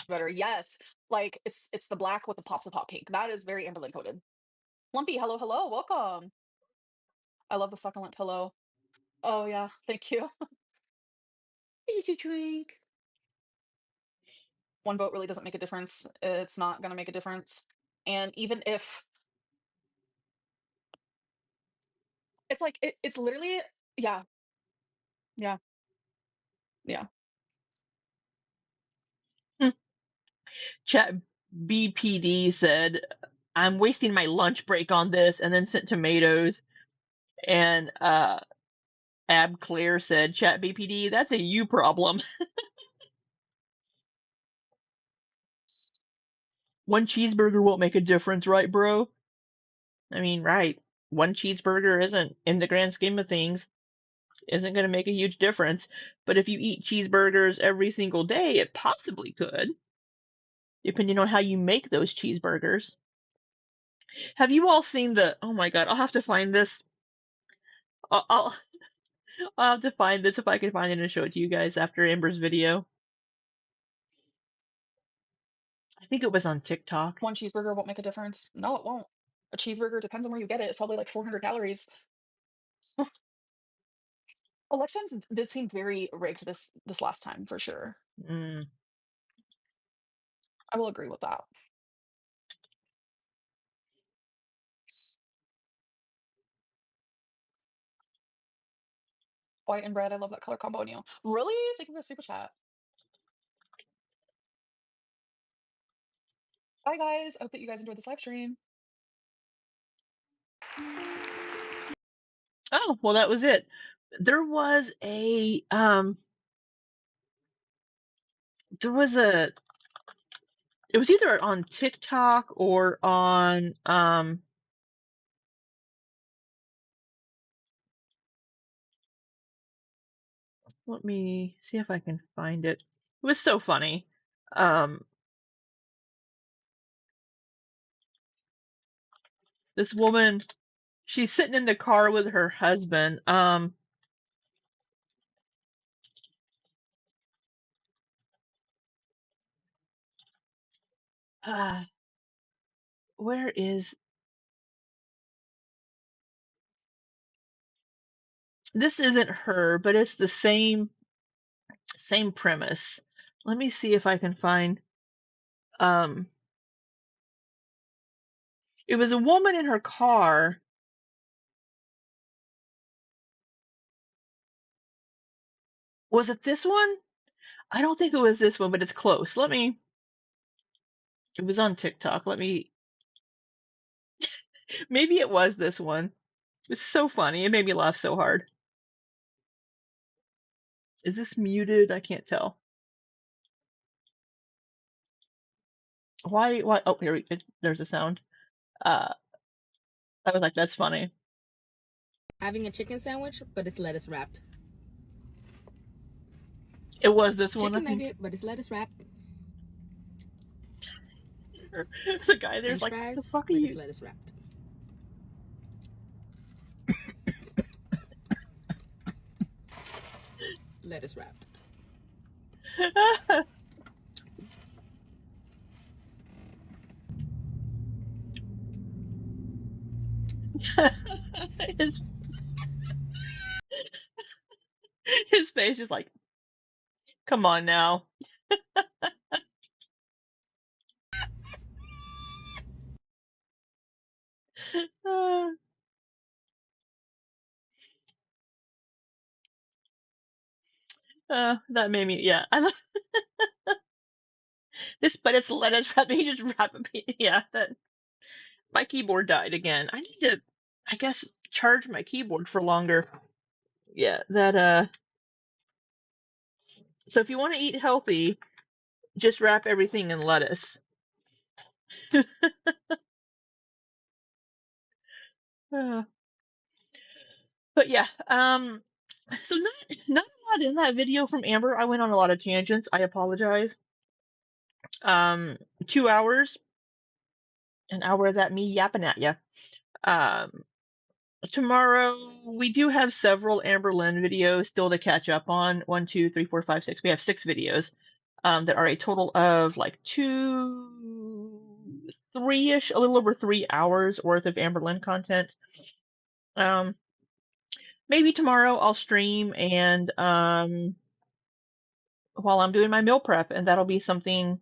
Better, yes. Like it's the black with the pops of hot pink. That is very Amberlin coded. Lumpy, hello, welcome. I love the succulent pillow. Oh yeah, thank you. Did you drink? one vote really doesn't make a difference. It's not going to make a difference. And even if it's like, it's literally, yeah, yeah, yeah. Chat BPD said, I'm wasting my lunch break on this, and then sent tomatoes. And Ab Claire said, Chat BPD, that's a you problem. One cheeseburger won't make a difference, right, bro? I mean, right. One cheeseburger isn't, in the grand scheme of things, isn't going to make a huge difference. But if you eat cheeseburgers every single day, it possibly could, depending on how you make those cheeseburgers. Have you all seen the, oh my god, I'll have to find this. I'll have to find this if I can find it and show it to you guys after Amber's video. I think it was on TikTok. One cheeseburger won't make a difference. No, it won't. A cheeseburger, depends on where you get it. It's probably like 400 calories. Elections did seem very rigged this last time, for sure. Mm. I will agree with that. White and red, I love that color combo, Neil. Really? Thank you for the super chat. Bye, guys. I hope that you guys enjoyed this live stream. Oh, well, that was it. There was a, it was either on TikTok or on, let me see if I can find it. It was so funny. This woman, she's sitting in the car with her husband. Where is this? Isn't her, but it's the same premise. Let me see if I can find. It was a woman in her car. Was it this one? I don't think it was this one, but it's close. It was on TikTok. Maybe it was this one. It was so funny. It made me laugh so hard. Is this muted? I can't tell. Why? Oh, here there's a sound. I was like, that's funny. Having a chicken sandwich, but it's lettuce wrapped. It was this one, I Chicken think. nugget, but it's lettuce wrapped. The guy there's like, fries, the fuck are but you? it's lettuce wrapped. Lettuce wrapped. His face is like, come on now. That made me, yeah. I love this, but it's lettuce wrap. He just wrap it. Yeah, that my keyboard died again. I need to, I guess, charge my keyboard for longer. Yeah, that so if you want to eat healthy, just wrap everything in lettuce. But yeah, so not a lot in that video from Amber. I went on a lot of tangents. I apologize. 2 hours, an hour of that me yapping at you. Tomorrow we do have several Amberlynn videos still to catch up on. 1, 2, 3, 4, 5, 6. We have 6 videos that are a total of like 2, 3-ish, a little over 3 hours worth of Amberlynn content. Maybe tomorrow I'll stream and while I'm doing my meal prep, and that'll be something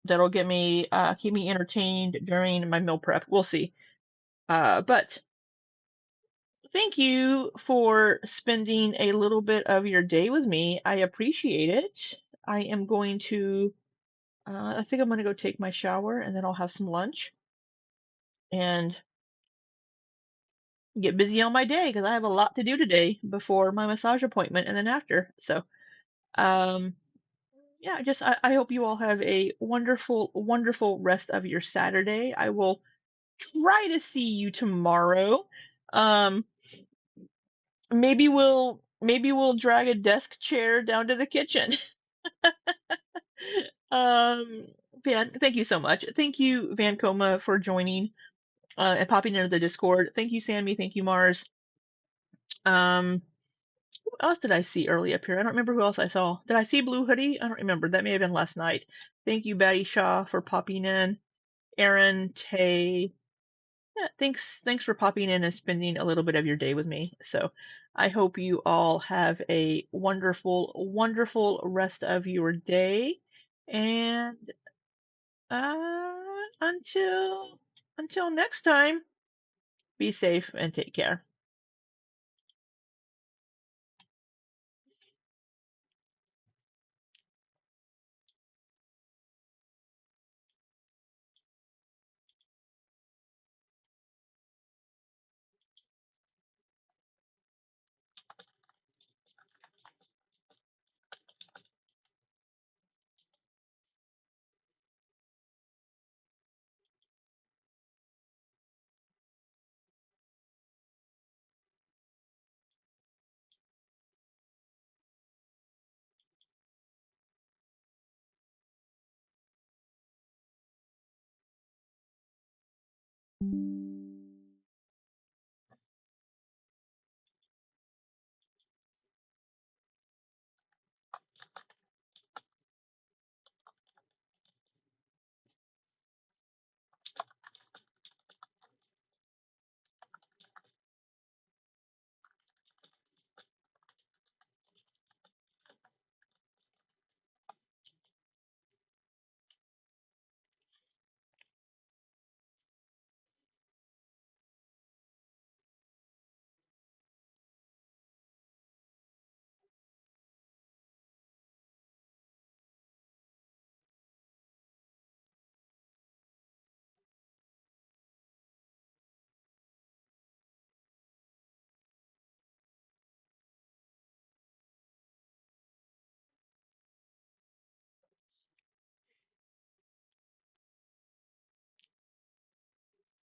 that'll get me keep me entertained during my meal prep. We'll see. But thank you for spending a little bit of your day with me. I appreciate it. I am going to I think I'm going to go take my shower, and then I'll have some lunch and get busy on my day because I have a lot to do today before my massage appointment and then after. So, yeah, I hope you all have a wonderful, wonderful rest of your Saturday. I will try to see you tomorrow. Um, maybe we'll drag a desk chair down to the kitchen. Van, thank you so much. Thank you, Vancoma, for joining and popping into the Discord. Thank you, Sammy. Thank you, Mars. Who else did I see early up here? I don't remember who else I saw. Did I see Blue Hoodie? I don't remember. That may have been last night. Thank you, Batty Shaw, for popping in. Aaron, Tay. Yeah, thanks for popping in and spending a little bit of your day with me. So I hope you all have a wonderful, wonderful rest of your day. And until next time, be safe and take care.